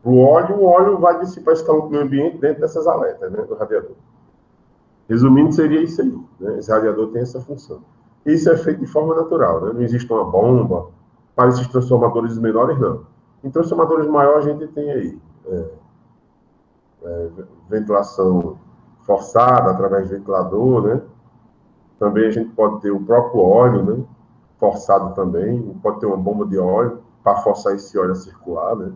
para o óleo vai dissipar esse calor para o meio ambiente dentro dessas aletas, né? Do radiador. Resumindo, seria isso aí, né? Esse radiador tem essa função. Isso é feito de forma natural, né? Não existe uma bomba para esses transformadores menores, não. Em transformadores maiores, a gente tem aí ventilação forçada através de ventilador, né? Também a gente pode ter o próprio óleo, né? Forçado também. Pode ter uma bomba de óleo para forçar esse óleo a circular, né?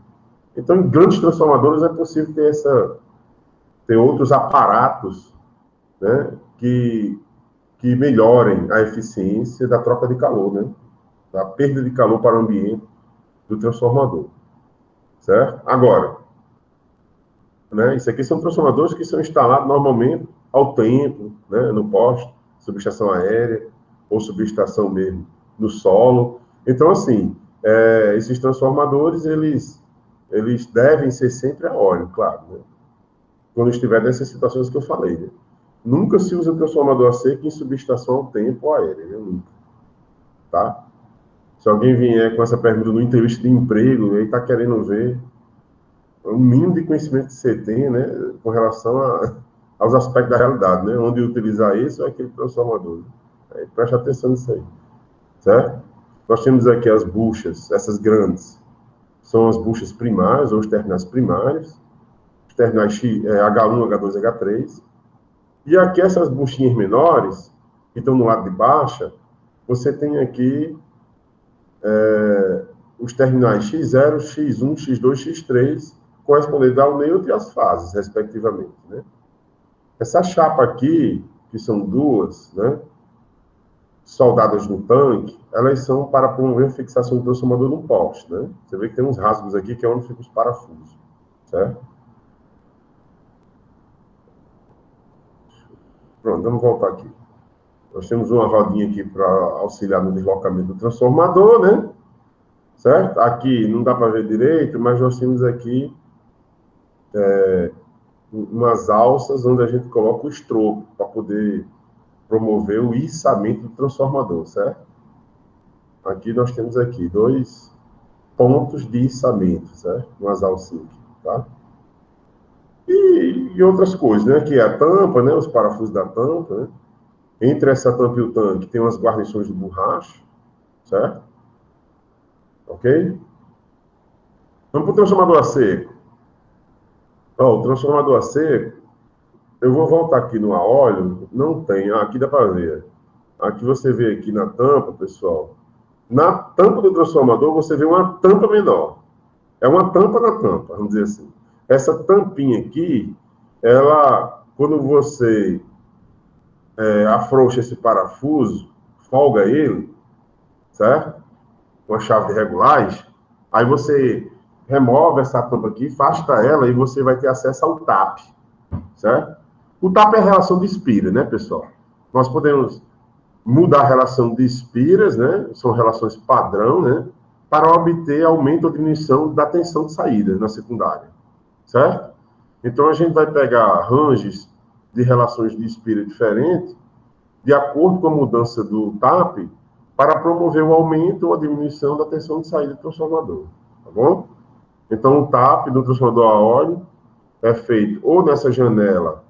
Então, em grandes transformadores é possível ter outros aparatos, né? Que melhorem a eficiência da troca de calor, né? Da perda de calor para o ambiente do transformador, certo? Agora, né, isso aqui são transformadores que são instalados normalmente ao tempo, né, no poste, subestação aérea ou subestação mesmo no solo. Então, assim, esses transformadores, eles devem ser sempre a óleo, claro, né? Quando estiver nessas situações que eu falei, né? Nunca se usa transformador a seco em subestação ao tempo ou aérea, né? Nunca, tá? Se alguém vier com essa pergunta no entrevista de emprego, aí está querendo ver o mínimo de conhecimento que você tem, né, com relação aos aspectos da realidade, né, onde utilizar isso ou aquele transformador. Aí, preste atenção nisso aí, certo? Nós temos aqui as buchas, essas grandes, são as buchas primárias ou os terminais primários, os terminais H1, H2, H3, e aqui essas buchinhas menores, que estão no lado de baixa, você tem aqui os terminais X0, X1, X2, X3, correspondendo ao neutro e às fases, respectivamente, né? Essa chapa aqui, que são duas, né? soldadas no tanque, elas são para promover a fixação do transformador no poste, né? Você vê que tem uns rasgos aqui que é onde ficam os parafusos, certo? Pronto, vamos voltar aqui. Nós temos uma rodinha aqui para auxiliar no deslocamento do transformador, né? Certo? Aqui não dá para ver direito, mas nós temos aqui umas alças onde a gente coloca o estropo para poder promover o içamento do transformador, certo? Aqui nós temos aqui 2 pontos de içamento, certo? Umas alcinhas, tá? E outras coisas, né? Que é a tampa, né? Os parafusos da tampa, né? Entre essa tampa e o tanque tem umas guarnições de borracha, certo? Ok? Vamos para o transformador a seco. Ó, o transformador a seco, eu vou voltar aqui no a óleo, não tem, aqui dá para ver. Aqui você vê aqui na tampa, pessoal, na tampa do transformador você vê uma tampa menor. É uma tampa na tampa, vamos dizer assim. Essa tampinha aqui, ela, quando você afrouxa esse parafuso, folga ele, certo? Com a chave de regulagem, aí você remove essa tampa aqui, afasta ela e você vai ter acesso ao TAP, certo? O TAP é a relação de Spira, né, pessoal? Nós podemos mudar a relação de Spiras, né? São relações padrão, né? Para obter aumento ou diminuição da tensão de saída na secundária, certo? Então a gente vai pegar ranges de relações de Spira diferentes, de acordo com a mudança do TAP, para promover o aumento ou a diminuição da tensão de saída do transformador, tá bom? Então o TAP do transformador a óleo é feito ou nessa janela,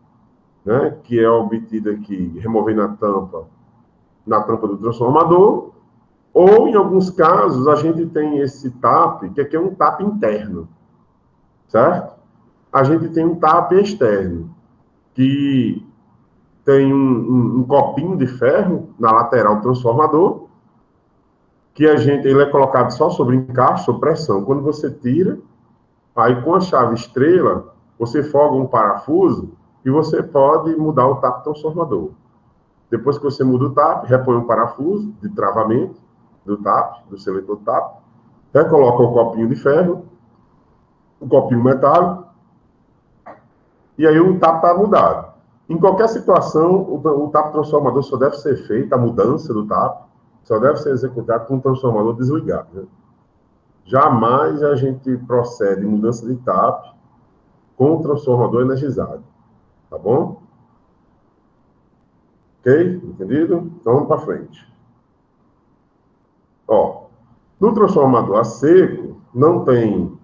né, que é obtida aqui, removendo a tampa na tampa do transformador, ou, em alguns casos, a gente tem esse TAP, que aqui é um TAP interno, certo? A gente tem um TAP externo, que tem um copinho de ferro na lateral do transformador, que ele é colocado só sobre encaixe, sob pressão. Quando você tira, aí com a chave estrela, você folga um parafuso e você pode mudar o TAP transformador. Depois que você muda o TAP, repõe um parafuso de travamento do TAP, do seletor TAP, recoloca o copinho de ferro, o copinho metálico, e aí o TAP está mudado. Em qualquer situação, o TAP transformador só deve ser feito, a mudança do TAP, só deve ser executado com o transformador desligado. Né? Jamais a gente procede em mudança de TAP com o transformador energizado. Tá bom? Ok? Entendido? Então vamos para frente. Ó, no transformador a seco, não tem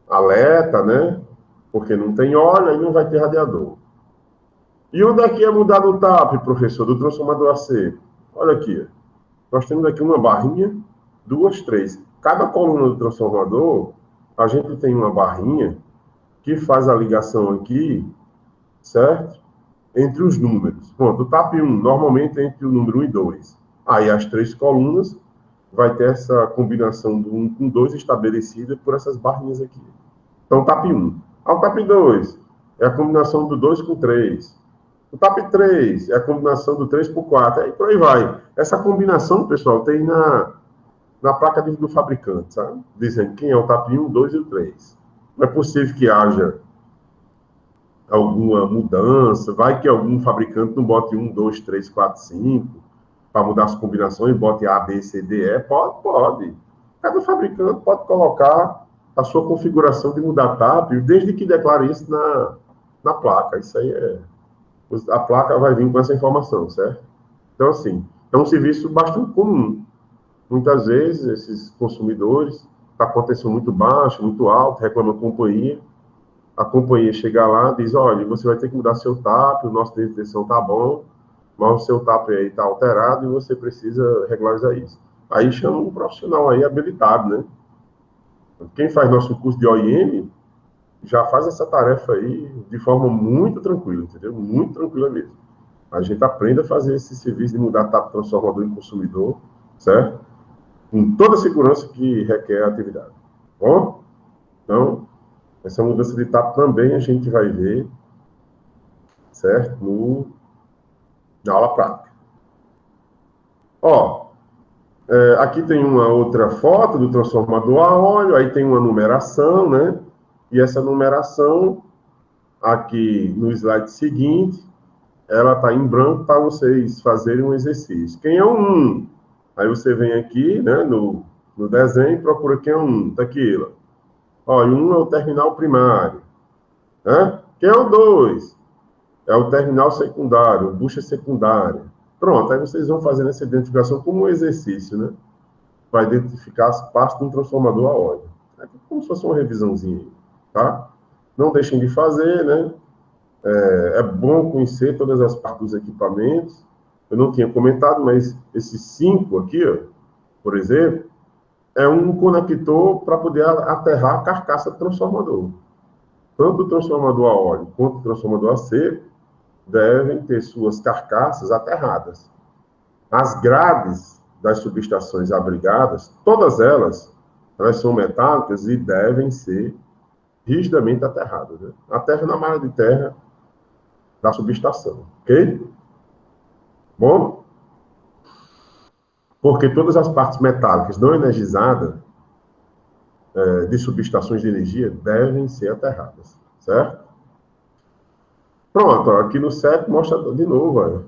alerta, né? Porque não tem óleo e não vai ter radiador. E onde é que é mudado o TAP, professor, do transformador a seco? Olha aqui. Nós temos aqui uma barrinha, 2, 3. Cada coluna do transformador, a gente tem uma barrinha que faz a ligação aqui, certo? Entre os números. Pronto, o TAP 1, normalmente é entre o número 1 e 2. Aí as 3 colunas vai ter essa combinação do 1 com 2 estabelecida por essas barrinhas aqui. Então, TAP 1. O TAP 2 é a combinação do 2 com 3. O TAP 3 é a combinação do 3 com 4. Aí por aí vai. Essa combinação, pessoal, tem na placa do fabricante, sabe? Dizendo quem é o TAP 1, 2 e o 3. Não é possível que haja alguma mudança. Vai que algum fabricante não bote 1, 2, 3, 4, 5 para mudar as combinações, bote A, B, C, D, E. Pode. Cada fabricante pode colocar a sua configuração de mudar TAP, desde que declare isso na placa. Isso aí a placa vai vir com essa informação, certo? Então, assim, é um serviço bastante comum. Muitas vezes, esses consumidores estão com a tensão muito baixa, muito alta, reclamam a companhia chega lá e diz, olha, você vai ter que mudar seu TAP, o nosso nível de tensão está bom, mas o seu TAP aí está alterado e você precisa regularizar isso. Aí chama um profissional aí habilitado, né? Quem faz nosso curso de OIM já faz essa tarefa aí de forma muito tranquila, entendeu? Muito tranquila mesmo. A gente aprende a fazer esse serviço de mudar TAP transformador em consumidor, certo? Com toda a segurança que requer a atividade. Tá bom? Então, essa mudança de TAP também a gente vai ver, certo? Na aula prática. Ó, aqui tem uma outra foto do transformador a óleo, aí tem uma numeração, né? E essa numeração, aqui no slide seguinte, ela está em branco para vocês fazerem um exercício. Quem é o 1? Aí você vem aqui, né, no desenho e procura quem é o 1. Está aqui, ó, e 1 é o terminal primário. Né? Quem é o 2? É o terminal secundário, bucha secundária. Pronto, aí vocês vão fazendo essa identificação como um exercício, né? Vai identificar as partes de um transformador a óleo. É como se fosse uma revisãozinha, tá? Não deixem de fazer, né? É bom conhecer todas as partes dos equipamentos. Eu não tinha comentado, mas esses 5 aqui, ó, por exemplo, é um conector para poder aterrar a carcaça do transformador. Tanto o transformador a óleo quanto o transformador a seco devem ter suas carcaças aterradas. As grades das subestações abrigadas, todas elas são metálicas e devem ser rigidamente aterradas. Né? Aterra na malha de terra da subestação, ok? Bom, porque todas as partes metálicas não energizadas de subestações de energia devem ser aterradas, certo? Pronto, ó, aqui no 7 mostra de novo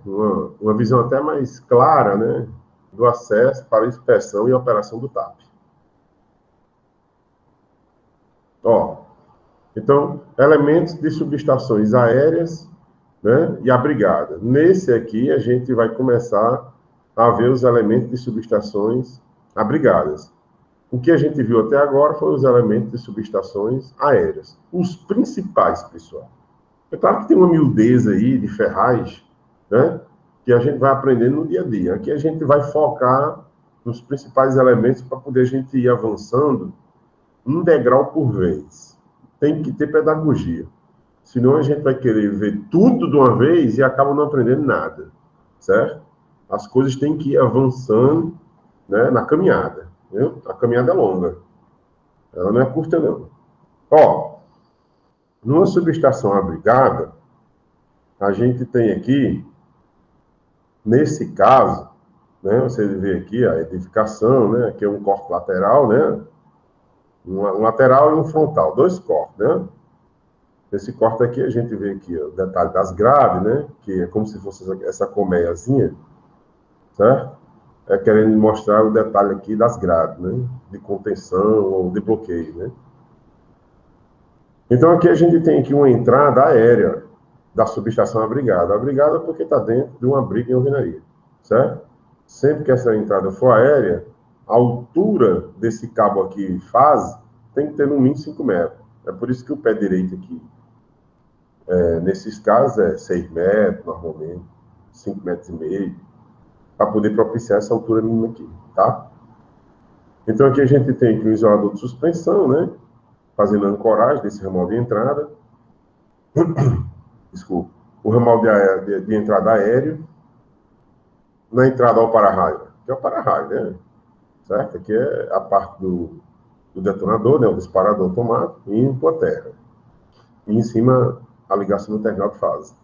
uma visão até mais clara, né, do acesso para inspeção e operação do TAP. Ó, então, elementos de subestações aéreas, né, e abrigadas. Nesse aqui, a gente vai começar a ver os elementos de subestações abrigadas. O que a gente viu até agora foram os elementos de subestações aéreas. Os principais, pessoal. É claro que tem uma miudez aí de ferraz, né, que a gente vai aprendendo no dia a dia. Aqui a gente vai focar nos principais elementos para poder a gente ir avançando um degrau por vez. Tem que ter pedagogia. Senão a gente vai querer ver tudo de uma vez e acaba não aprendendo nada, certo? As coisas têm que ir avançando, né, na caminhada. Viu? A caminhada é longa. Ela não é curta, não. Ó, numa subestação abrigada, a gente tem aqui, nesse caso, né, você vê aqui a edificação, né, aqui é um corte lateral, né, um lateral e um frontal, 2 cortes, né? Esse corte aqui, a gente vê aqui ó, o detalhe das grades, né, que é como se fosse essa colmeiazinha, certo? É querendo mostrar o detalhe aqui das grades, né, de contenção ou de bloqueio, né? Então aqui a gente tem aqui uma entrada aérea da subestação abrigada. Abrigada porque está dentro de um abrigo em alvenaria, certo? Sempre que essa entrada for aérea, a altura desse cabo aqui fase tem que ter no mínimo 5 metros. É por isso que o pé direito aqui, nesses casos, é 6 metros, normalmente, 5 metros e meio, para poder propiciar essa altura mínima aqui, tá? Então aqui a gente tem aqui um isolador de suspensão, né? Fazendo a ancoragem desse ramal de entrada. Desculpa. O ramal de entrada aéreo. Na entrada ao para-raio, que é o para-raio, né? Certo? Aqui é a parte do detonador, né? O disparador automático, indo para a terra. E em cima, a ligação do terminal de fase.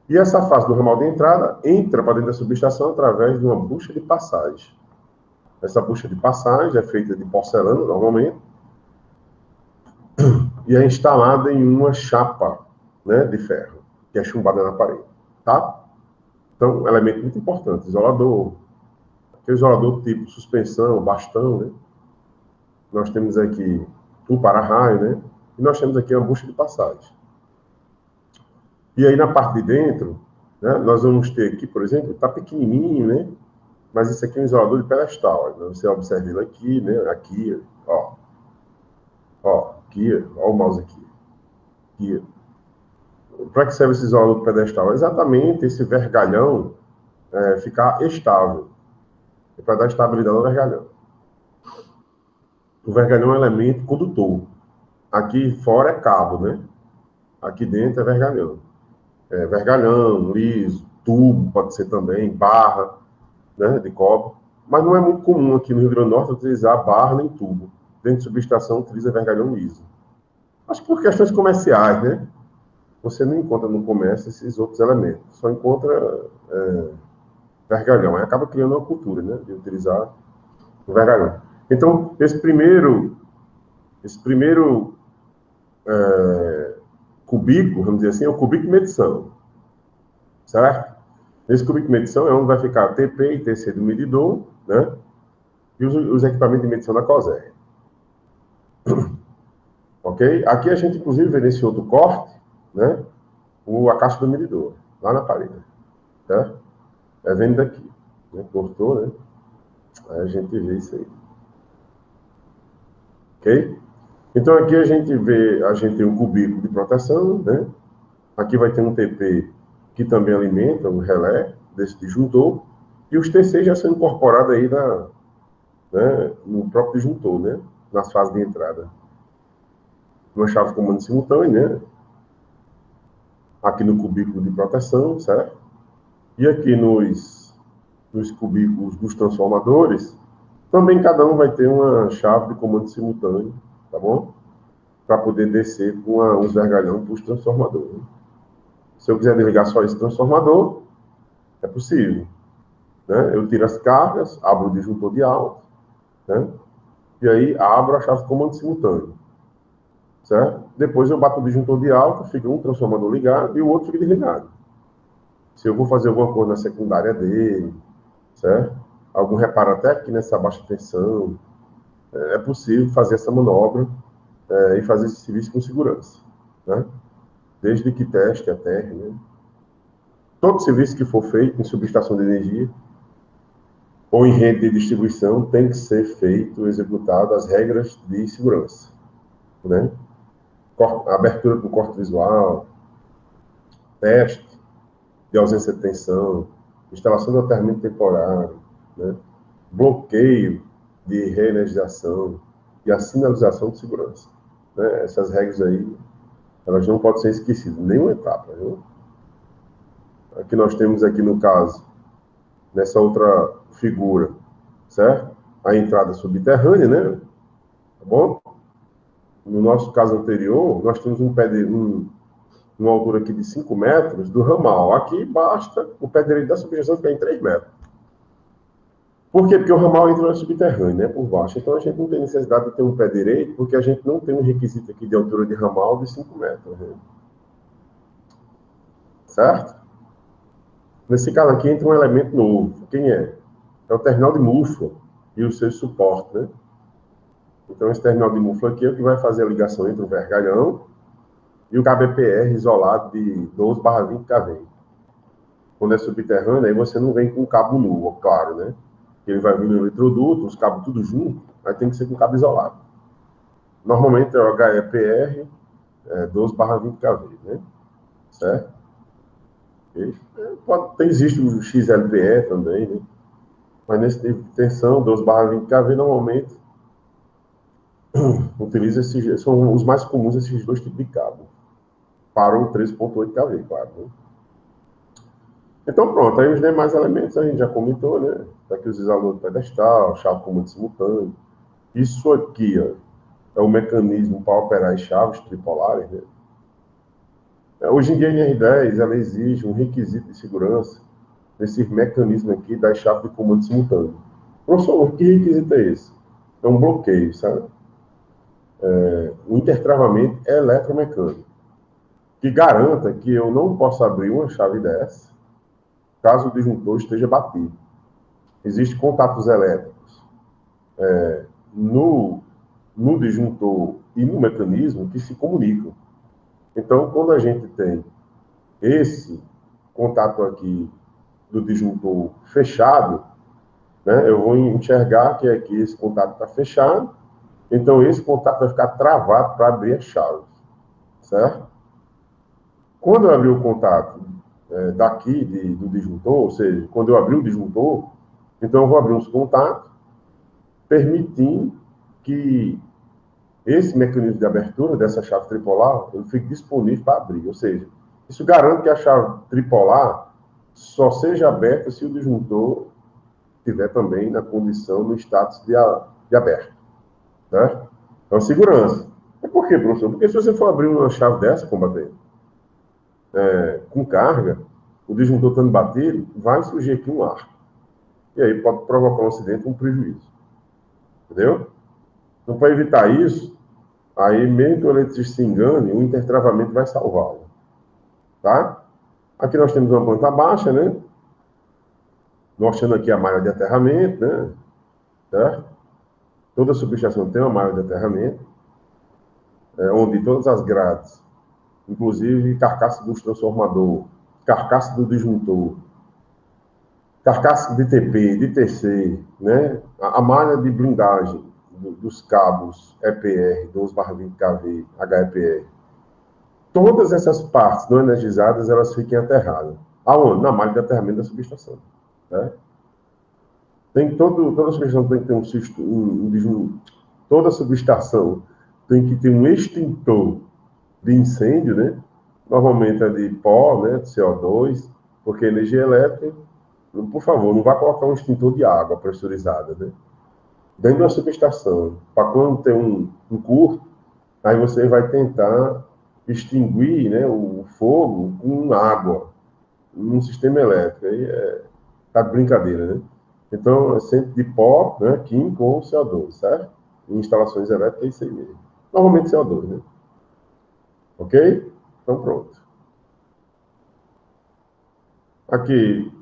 E essa fase do ramal de entrada entra para dentro da subestação através de uma bucha de passagem. Essa bucha de passagem é feita de porcelana, normalmente, e é instalada em uma chapa, né, de ferro, que é chumbada na parede, tá? Então, elemento muito importante, isolador, aquele isolador tipo suspensão, bastão, né? Nós temos aqui o para-raio, né? E nós temos aqui uma bucha de passagem. E aí, na parte de dentro, né, nós vamos ter aqui, por exemplo, está pequenininho, né? Mas isso aqui é um isolador de pedestal. Né? Você observa ele aqui, né? Aqui, ó. Ó, aqui, ó o mouse aqui. Aqui. Para que serve esse isolador de pedestal? Exatamente esse vergalhão ficar estável. É para dar estabilidade ao vergalhão. O vergalhão é um elemento condutor. Aqui fora é cabo, né? Aqui dentro é vergalhão. Vergalhão, liso, tubo, pode ser também, barra, né, de cobre. Mas não é muito comum aqui no Rio Grande do Norte utilizar barra nem tubo. Dentro de subestação utiliza vergalhão liso. Acho que por questões comerciais, né? Você não encontra no comércio esses outros elementos. Só encontra vergalhão. Aí acaba criando uma cultura, né? De utilizar o vergalhão. Então, esse primeiro cubículo, vamos dizer assim, é o cubículo de medição, certo? Esse cubículo de medição é onde vai ficar TP e TC do medidor, né? E os equipamentos de medição da COSER. Ok? Aqui a gente, inclusive, vê nesse outro corte, né? A caixa do medidor, lá na parede, certo? É vendo daqui, né? Cortou, né? Aí a gente vê isso aí. Ok? Então aqui a gente tem um cubículo de proteção, né? Aqui vai ter um TP que também alimenta o relé desse disjuntor, e os TC já são incorporados aí né, no próprio disjuntor, né? Nas fases de entrada. Uma chave de comando simultânea, né? Aqui no cubículo de proteção, certo? E aqui nos cubículos dos transformadores, também cada um vai ter uma chave de comando simultâneo, tá bom? Para poder descer com uns vergalhão para os transformadores. Se eu quiser desligar só esse transformador, é possível. Né? Eu tiro as cargas, abro o disjuntor de alta, né? E aí abro a chave de comando simultâneo. Certo? Depois eu bato o disjuntor de alta, fica um transformador ligado e o outro fica desligado. Se eu vou fazer alguma coisa na secundária dele, certo? Algum reparo até aqui nessa baixa tensão, é possível fazer essa manobra e fazer esse serviço com segurança, né? Desde que teste até, né? Todo serviço que for feito em subestação de energia ou em rede de distribuição tem que ser feito, executado as regras de segurança, né? Abertura com corte visual, teste de ausência de tensão, instalação de aterramento temporário, né? Bloqueio de reenergização e a sinalização de segurança. Né? Essas regras aí, elas não podem ser esquecidas, nenhuma etapa. Viu? Aqui nós temos aqui no caso, nessa outra figura, certo? A entrada subterrânea, né? Tá bom? No nosso caso anterior, nós temos uma altura aqui de 5 metros do ramal. Aqui basta o pé direito da subestação ficar em 3 metros. Por quê? Porque o ramal entra no subterrâneo, né, por baixo. Então a gente não tem necessidade de ter um pé direito, porque a gente não tem um requisito aqui de altura de ramal de 5 metros. Né? Certo? Nesse caso aqui entra um elemento novo. Quem é? É o terminal de múltipla e os seus suportes, né? Então esse terminal de múltipla aqui é o que vai fazer a ligação entre o vergalhão e o kBPR isolado de 12/20 kV. Quando é subterrâneo, aí você não vem com cabo nu, claro, né? Ele vai vir no eletroduto, os cabos tudo junto, aí tem que ser com cabo isolado. Normalmente é o HEPR 12/20 kV, né? Certo? Existe o XLPE também, né? Mas nesse tipo de tensão, 12/20 kV, normalmente utiliza são os mais comuns esses dois tipos de cabo. Para o 13.8 kV, claro. Né? Então pronto, aí os demais elementos a gente já comentou, né? Aqui os isoladores pedestal, chave comando simultâneo. Isso aqui, ó, é o mecanismo para operar as chaves tripolares, né? Hoje em dia, a NR10 ela exige um requisito de segurança nesse mecanismo aqui das chaves de comando simultâneo. Professor, que requisito é esse? É um bloqueio, sabe? Um intertravamento eletromecânico, que garanta que eu não possa abrir uma chave dessa caso o disjuntor esteja batido. Existem contatos elétricos no disjuntor e no mecanismo que se comunicam. Então, quando a gente tem esse contato aqui do disjuntor fechado, né, eu vou enxergar que aqui esse contato está fechado, então esse contato vai ficar travado para abrir a chave, certo? Quando eu abrir o contato daqui do disjuntor, ou seja, quando eu abrir o disjuntor, então eu vou abrir uns contatos, permitindo que esse mecanismo de abertura dessa chave tripolar ele fique disponível para abrir, ou seja, isso garante que a chave tripolar só seja aberta se o disjuntor estiver também na condição, no status de aberto. Né? Então, segurança. E por quê, professor? Porque se você for abrir uma chave dessa, combatente, com carga, o disjuntor estando batido, vai surgir aqui um ar. e aí pode provocar um acidente, um prejuízo. Entendeu? Então, para evitar isso, aí mesmo que o eletricista se engane, o intertravamento vai salvá-lo. Tá? Aqui nós temos uma planta baixa, né? Mostrando aqui a malha de aterramento, né? Certo? Toda subestação tem uma malha de aterramento, onde todas as grades, inclusive carcaça do transformador, carcaça do disjuntor, carcaça de TP, de TC, né? A malha de blindagem dos cabos EPR, 12/20 kV, HEPR. Todas essas partes não energizadas, elas fiquem aterradas. Aonde? Na malha de aterramento da subestação. Né? Toda subestação tem que ter toda subestação tem que ter um extintor de incêndio, né? Normalmente é de pó, né? De CO2, porque energia elétrica, por favor, não vá colocar um extintor de água pressurizada, né? Dentro da subestação, para quando tem um curto, aí você vai tentar extinguir, né, o fogo com água, num sistema elétrico. Aí tá de brincadeira, né? Então, é sempre de pó, né, químico ou CO2, certo? Em instalações elétricas é isso aí mesmo. Normalmente CO2, né? Ok? Então, pronto. Aqui,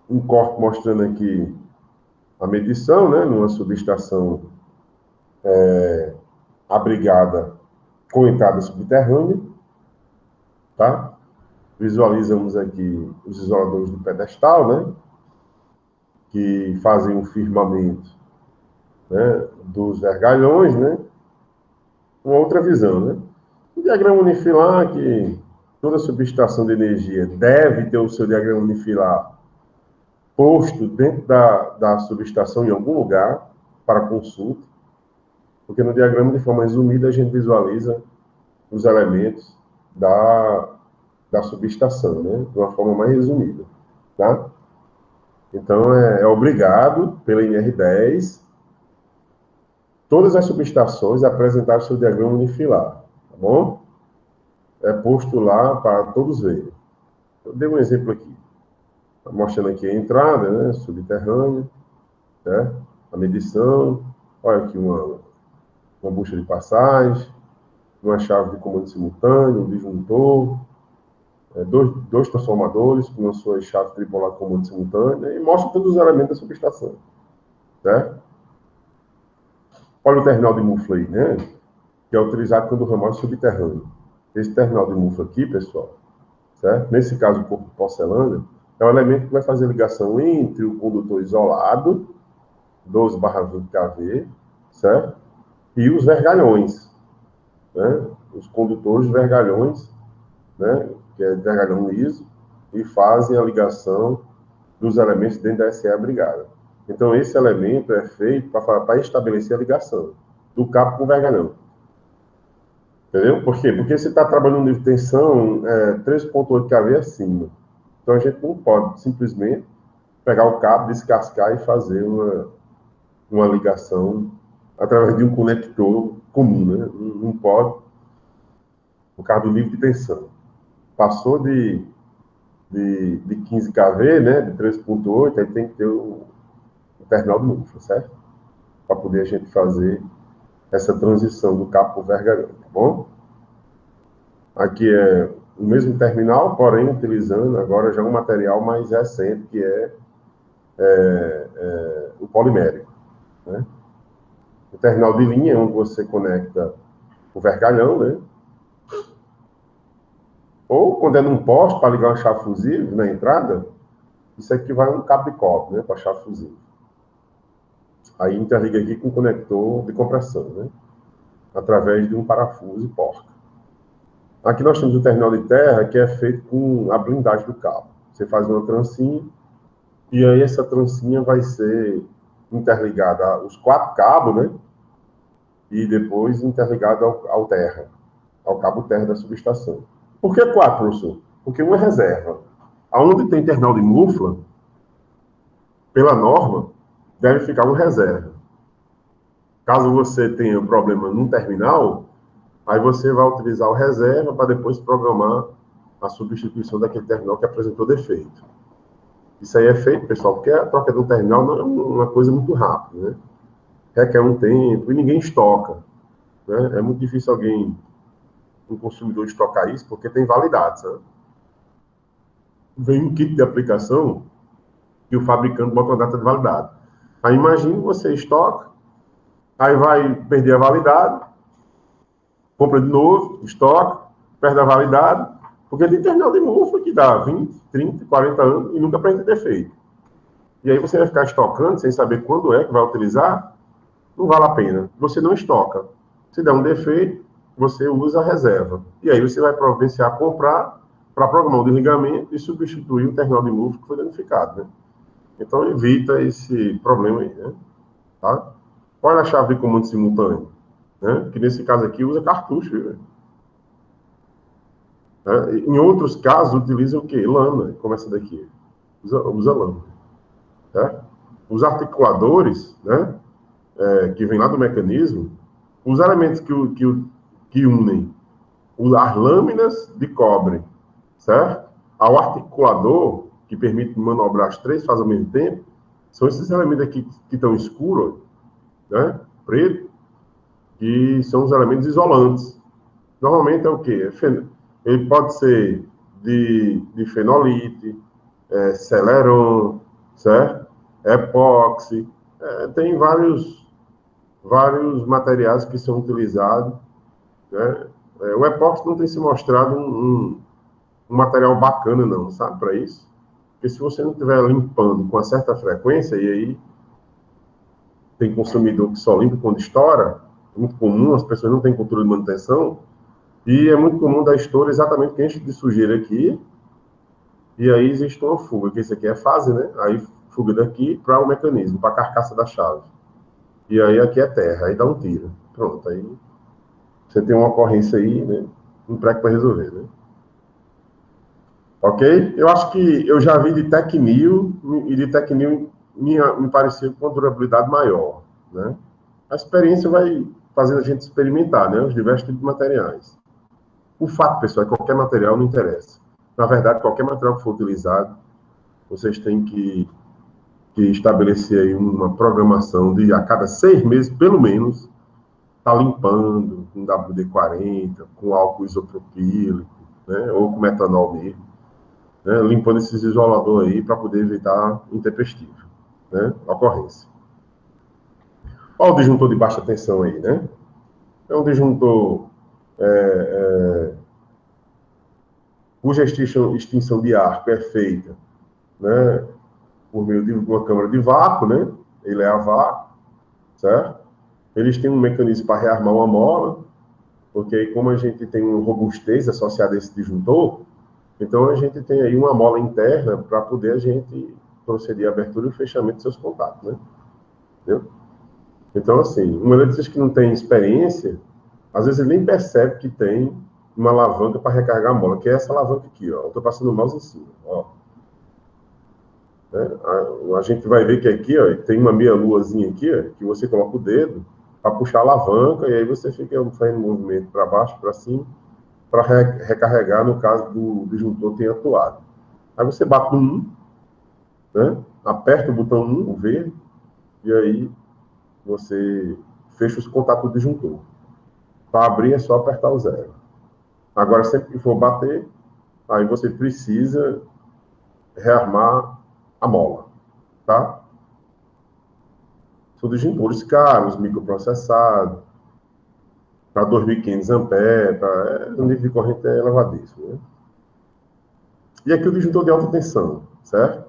um corte mostrando aqui a medição, né, numa subestação abrigada com entrada subterrânea, tá? Visualizamos aqui os isoladores do pedestal, né? Que fazem o firmamento, né, dos vergalhões, né? Uma outra visão, né? O diagrama unifilar, que toda subestação de energia deve ter o seu diagrama unifilar posto dentro da subestação em algum lugar para consulta, porque no diagrama, de forma resumida, a gente visualiza os elementos da subestação, né? De uma forma mais resumida, tá? Então, é obrigado pela NR10 todas as subestações a apresentar o seu diagrama unifilar, tá bom? É posto lá para todos verem. Eu dei um exemplo aqui, mostrando aqui a entrada, né? Subterrânea, né? A medição, olha aqui uma bucha de passagem, uma chave de comando simultâneo, um disjuntor, dois transformadores com as suas chaves tripolar de comando simultâneo, e mostra todos os elementos da subestação, certo? Olha o terminal de mufla aí, né? Que é utilizado quando o ramal é subterrâneo. Esse terminal de mufla aqui, pessoal, certo? Nesse caso, o corpo de porcelana, é um elemento que vai fazer ligação entre o condutor isolado, 12/20 kV, certo? E os vergalhões, né? Os condutores vergalhões, né? Que é vergalhão liso, e fazem a ligação dos elementos dentro da SE brigada. Então, esse elemento é feito para estabelecer a ligação do cabo com o vergalhão. Entendeu? Por quê? Porque você está trabalhando no nível de tensão 3,8 kV acima. Então, a gente não pode simplesmente pegar o cabo, descascar e fazer uma ligação através de um conector comum, né? Não pode, por causa do nível de tensão. Passou de 15 kV, né? De 3,8, aí tem que ter o terminal de mufla, certo? Para poder a gente fazer essa transição do cabo para o vergalhão, tá bom? Aqui é o mesmo terminal, porém utilizando agora já um material mais recente, que é o polimérico, né? O terminal de linha é onde você conecta o vergalhão, né? Ou quando é num poste, para ligar uma chave fusível na entrada, isso aqui vai um cabo de cobre, né? Para chave fusível. Aí interliga aqui com um conector de compressão, né? Através de um parafuso e porca. Aqui nós temos o terminal de terra, que é feito com a blindagem do cabo. Você faz uma trancinha, e aí essa trancinha vai ser interligada aos 4 cabos, né? E depois interligada ao terra, ao cabo terra da subestação. Por que 4, professor? Porque uma é reserva. Aonde tem terminal de mufla, pela norma, deve ficar uma reserva. Caso você tenha um problema num terminal, aí você vai utilizar o reserva para depois programar a substituição daquele terminal que apresentou defeito. Isso aí é feito, pessoal, porque a troca de um terminal não é uma coisa muito rápida, né? Requer um tempo e ninguém estoca, né? É muito difícil um consumidor estocar isso, porque tem validade, sabe? Vem um kit de aplicação que o fabricante bota uma data de validade. Aí imagine você estoca, aí vai perder a validade, compra de novo, estoca, perde a validade, porque tem terminal de mufa que dá 20, 30, 40 anos e nunca prende defeito. E aí você vai ficar estocando sem saber quando é que vai utilizar, não vale a pena. Você não estoca. Se der um defeito, você usa a reserva. E aí você vai providenciar comprar para programar o desligamento e substituir o terminal de mufa que foi danificado, né? Então evita esse problema aí, né? Tá? Olha a chave de comando simultâneo, né? Que nesse caso aqui usa cartucho, viu? Né? Em outros casos utiliza o quê? Lâmina, como essa daqui. Usa lâmina. Tá? Os articuladores, né? Que vem lá do mecanismo, os elementos que unem as lâminas de cobre, certo? Ao articulador, que permite manobrar as três fases ao mesmo tempo, são esses elementos aqui que estão escuros, né? Preto, que são os elementos isolantes. Normalmente é o quê? Ele pode ser de fenolite, celeron, certo? Epóxi, tem vários materiais que são utilizados, né? O epóxi não tem se mostrado um material bacana, não, sabe, para isso? Porque se você não estiver limpando com uma certa frequência, e aí tem consumidor que só limpa quando estoura, é muito comum, as pessoas não têm cultura de manutenção, e é muito comum dar estouro exatamente que enche de sujeira aqui, e aí existe uma fuga, que isso aqui é fase, né? Aí fuga daqui para o mecanismo, para a carcaça da chave. E aí aqui é terra, aí dá um tiro. Pronto, aí você tem uma ocorrência aí, né? Um treco para resolver, né? Ok? Eu acho que eu já vi de Tecnil, e de Tecnil me pareceu com durabilidade maior, né? A experiência vai fazendo a gente experimentar, né? Os diversos tipos de materiais. O fato, pessoal, é que qualquer material não interessa. Na verdade, qualquer material que for utilizado, vocês têm que estabelecer aí uma programação de a cada 6 meses, pelo menos, tá limpando com WD-40, com álcool isopropílico, né? Ou com metanol mesmo, né? Limpando esses isoladores aí para poder evitar intempestivo, né? Ocorrência. Olha o disjuntor de baixa tensão aí, né? É um disjuntor cuja extinção de arco é feita, né, por meio de uma câmara de vácuo, né? Ele é a vácuo, certo? Eles têm um mecanismo para rearmar uma mola, porque aí, como a gente tem uma robustez associada a esse disjuntor, então a gente tem aí uma mola interna para poder a gente proceder à abertura e fechamento dos seus contatos, né? Entendeu? Então, assim, um eletricista que não tem experiência, às vezes ele nem percebe que tem uma alavanca para recarregar a mola, que é essa alavanca aqui, ó. Eu estou passando o mouse em cima, ó. Né? A gente vai ver que aqui, ó, tem uma meia-luazinha aqui, ó, que você coloca o dedo para puxar a alavanca, e aí você fica fazendo movimento para baixo, para cima, para recarregar no caso do disjuntor ter atuado. Aí você bate no 1, né? Aperta o botão 1, o verde, e aí você fecha os contatos do disjuntor. Para abrir é só apertar o 0. Agora, sempre que for bater, aí você precisa rearmar a mola, tá? São disjuntores caros, microprocessados, para 2.500 amperes, o nível de corrente é elevadíssimo, né? E aqui o disjuntor de alta tensão, certo?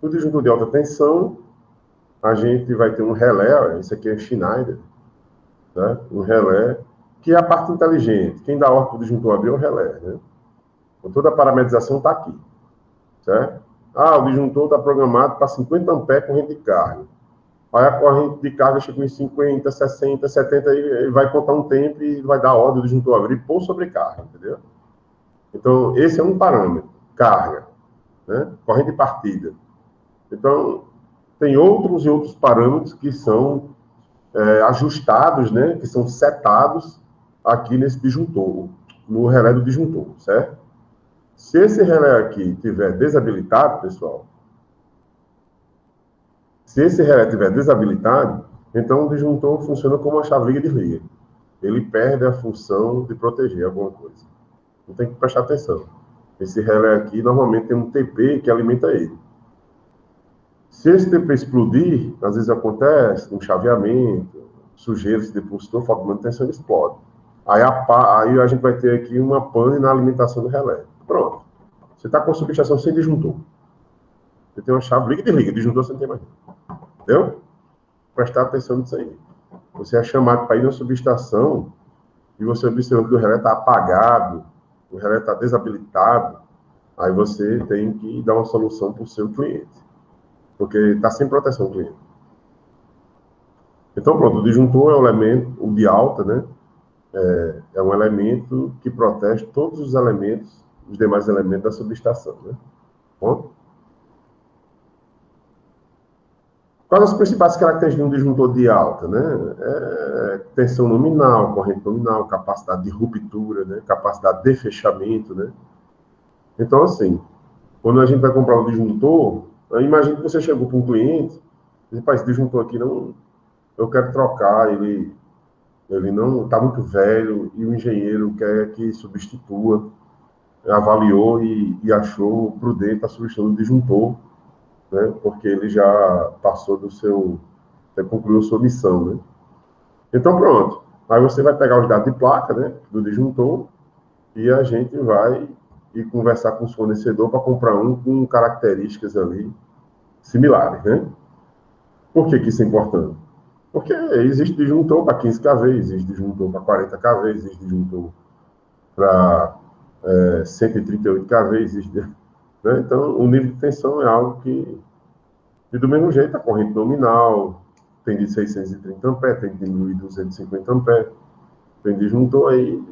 No disjuntor de alta tensão, a gente vai ter um relé, esse aqui é Schneider, né? Um relé, que é a parte inteligente. Quem dá ordem para o disjuntor abrir é o relé, né? Então, toda a parametrização está aqui, certo? O disjuntor está programado para 50 amperes corrente de carga. Aí a corrente de carga chega em 50, 60, 70, e vai contar um tempo e vai dar a ordem do disjuntor abrir por sobrecarga, entendeu? Então, esse é um parâmetro, carga, né? Corrente de partida. Então, tem outros e outros parâmetros que são ajustados, né? Que são setados aqui nesse disjuntor, no relé do disjuntor, certo? Se esse relé aqui estiver desabilitado, pessoal, Se esse relé estiver desabilitado, então o disjuntor funciona como uma chave liga e desliga. Ele perde a função de proteger alguma coisa. Então tem que prestar atenção. Esse relé aqui, normalmente tem um TP que alimenta ele. Se esse TP explodir, às vezes acontece um chaveamento, sujeira se depositou, falta de manutenção, ele explode. Aí a gente vai ter aqui uma pane na alimentação do relé. Pronto. Você está com a subestação sem disjuntor. Você tem uma chave liga e desliga, disjuntor você não tem mais. Entendeu? Prestar atenção nisso aí. Você é chamado para ir na subestação e você observa que o relé está apagado, o relé está desabilitado, aí você tem que dar uma solução para o seu cliente. Porque está sem proteção o cliente. Então, pronto, o disjuntor é um elemento, o de alta, né? É um elemento que protege todos os elementos, os demais elementos da subestação, né? Bom? Quais as principais características de um disjuntor de alta, né? Tensão nominal, corrente nominal, capacidade de ruptura, né? Capacidade de fechamento, né? Então, assim, quando a gente vai comprar um disjuntor, imagine que você chegou para um cliente e disse, esse disjuntor aqui não, eu quero trocar, ele não está muito velho e o engenheiro quer que substitua, avaliou e achou prudente a substituição do disjuntor, né? Porque ele já passou já concluiu sua missão, né? Então, pronto. Aí você vai pegar os dados de placa, né, do disjuntor, e a gente vai conversar com o fornecedor para comprar um com características ali similares, né? Por que isso é importante? Porque existe disjuntor para 15 kV, existe disjuntor para 40 kV, existe disjuntor para 138 kV, existe, né? Então, o nível de tensão é algo que, e do mesmo jeito, a corrente nominal tem de 630 amperes, tem de 1.250 amperes, tem disjuntor aí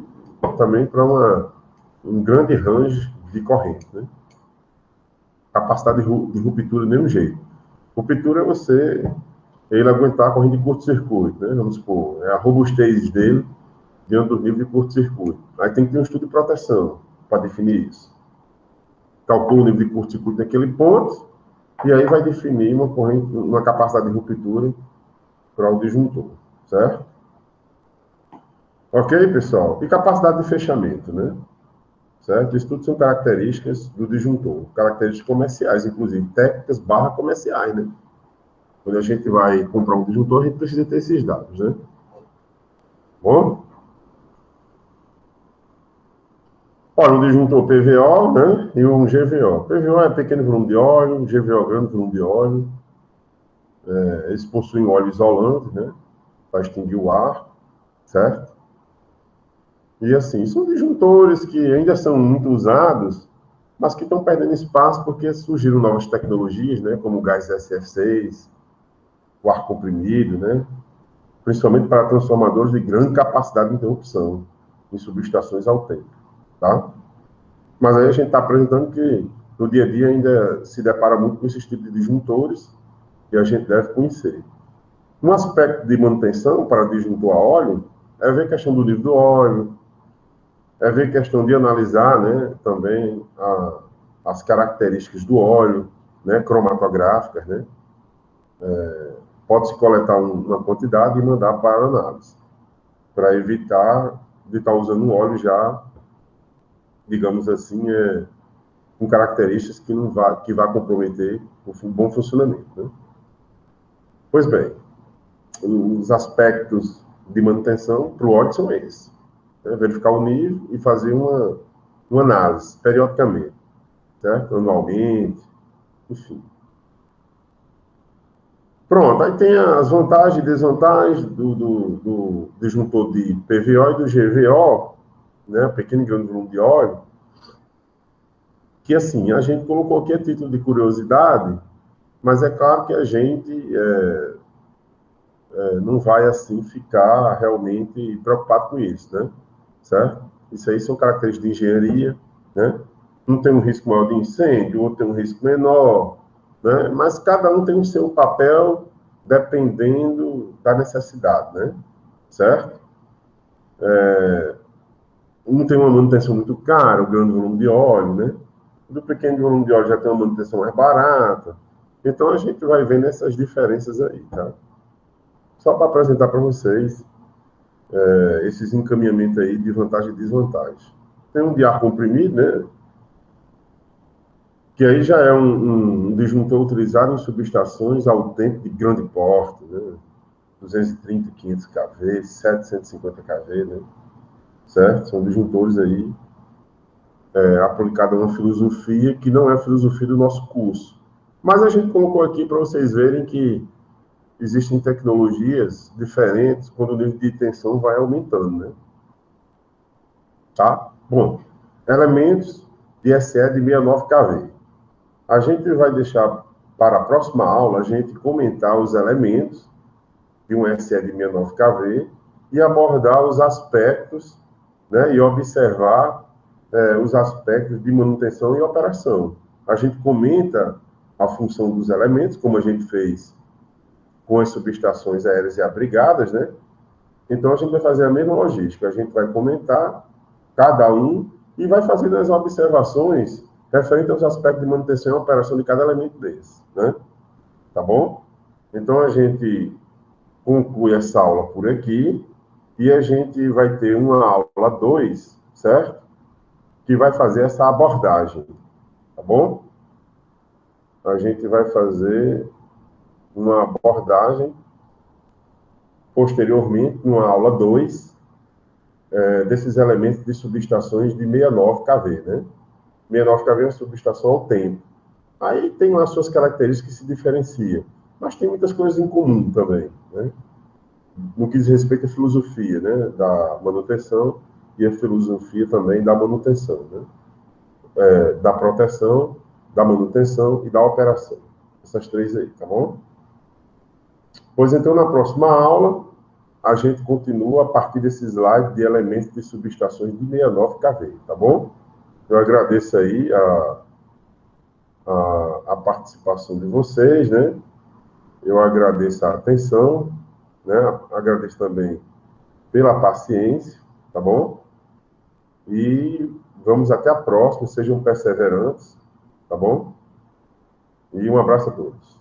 também para um grande range de corrente, né? Capacidade de ruptura do mesmo jeito. Ruptura é ele aguentar a corrente de curto-circuito, né? Vamos supor, é a robustez dele diante do nível de curto-circuito. Aí tem que ter um estudo de proteção para definir isso. Calcula o nível de curto-circuito naquele ponto e aí vai definir uma capacidade de ruptura para o disjuntor, certo? Ok, pessoal? E capacidade de fechamento, né? Certo? Isso tudo são características do disjuntor, características comerciais, inclusive técnicas comerciais, né? Quando a gente vai comprar um disjuntor, a gente precisa ter esses dados, né? Bom? Olha, um disjuntor PVO, né? E um GVO. PVO é pequeno volume de óleo, GVO grande volume de óleo. Eles possuem óleo isolante, né? Para extinguir o ar, certo? E assim, são disjuntores que ainda são muito usados, mas que estão perdendo espaço porque surgiram novas tecnologias, né? Como o gás SF6, o ar comprimido, né? Principalmente para transformadores de grande capacidade de interrupção em subestações ao tempo, tá? Mas aí a gente está apresentando que no dia a dia ainda se depara muito com esses tipos de disjuntores que a gente deve conhecer. Um aspecto de manutenção para disjuntor a óleo é ver a questão do nível do óleo, é ver a questão de analisar, né, também as características do óleo, né, cromatográficas, né. Pode-se coletar uma quantidade e mandar para análise, para evitar de estar usando um óleo já, digamos assim, com características que vai comprometer o bom funcionamento, né? Pois bem, os aspectos de manutenção para o óleo são esses, né? Verificar o nível e fazer uma análise periodicamente, certo? Anualmente, enfim. Pronto, aí tem as vantagens e desvantagens do disjuntor de PVO e do GVO, né? Pequeno e grande volume de óleo, que assim, a gente colocou aqui a título de curiosidade, mas é claro que a gente não vai assim ficar realmente preocupado com isso, né? Certo? Isso aí são características de engenharia, né? Um tem um risco maior de incêndio, outro tem um risco menor, né? Mas cada um tem o seu papel dependendo da necessidade, né? Certo? Um tem uma manutenção muito cara, o grande volume de óleo, né? O do pequeno volume de óleo já tem uma manutenção mais barata. Então, a gente vai vendo essas diferenças aí, tá? Só para apresentar para vocês esses encaminhamentos aí de vantagem e desvantagem. Tem um de ar comprimido, né? Que aí já é um disjuntor utilizado em subestações ao tempo de grande porte, né? 230, 500 kV, 750 kV, né? Certo? São disjuntores aí aplicados a uma filosofia que não é a filosofia do nosso curso. Mas a gente colocou aqui para vocês verem que existem tecnologias diferentes quando o nível de tensão vai aumentando, né? Tá? Bom, elementos de SE de 69 kV. A gente vai deixar para a próxima aula a gente comentar os elementos de um SE de 69 kV e abordar os aspectos, né, e observar os aspectos de manutenção e operação. A gente comenta a função dos elementos, como a gente fez com as subestações aéreas e abrigadas, né? Então, a gente vai fazer a mesma logística. A gente vai comentar cada um e vai fazendo as observações referente aos aspectos de manutenção e operação de cada elemento desse, né? Tá bom? Então, a gente conclui essa aula por aqui e a gente vai ter uma aula 2, certo? Que vai fazer essa abordagem, tá bom? A gente vai fazer uma abordagem posteriormente, numa aula 2, desses elementos de subestações de 69 kV, né? 69 kV é uma subestação ao tempo. Aí tem lá suas características que se diferenciam, mas tem muitas coisas em comum também, né? No que diz respeito à filosofia, né, da manutenção e a filosofia também da manutenção, né? Da proteção, da manutenção e da operação. Essas três aí, tá bom? Pois então, na próxima aula, a gente continua a partir desse slide de elementos de subestações de 69 kV, tá bom? Eu agradeço aí a participação de vocês, né? Eu agradeço a atenção, né? Agradeço também pela paciência, tá bom? E vamos até a próxima, sejam perseverantes, tá bom? E um abraço a todos.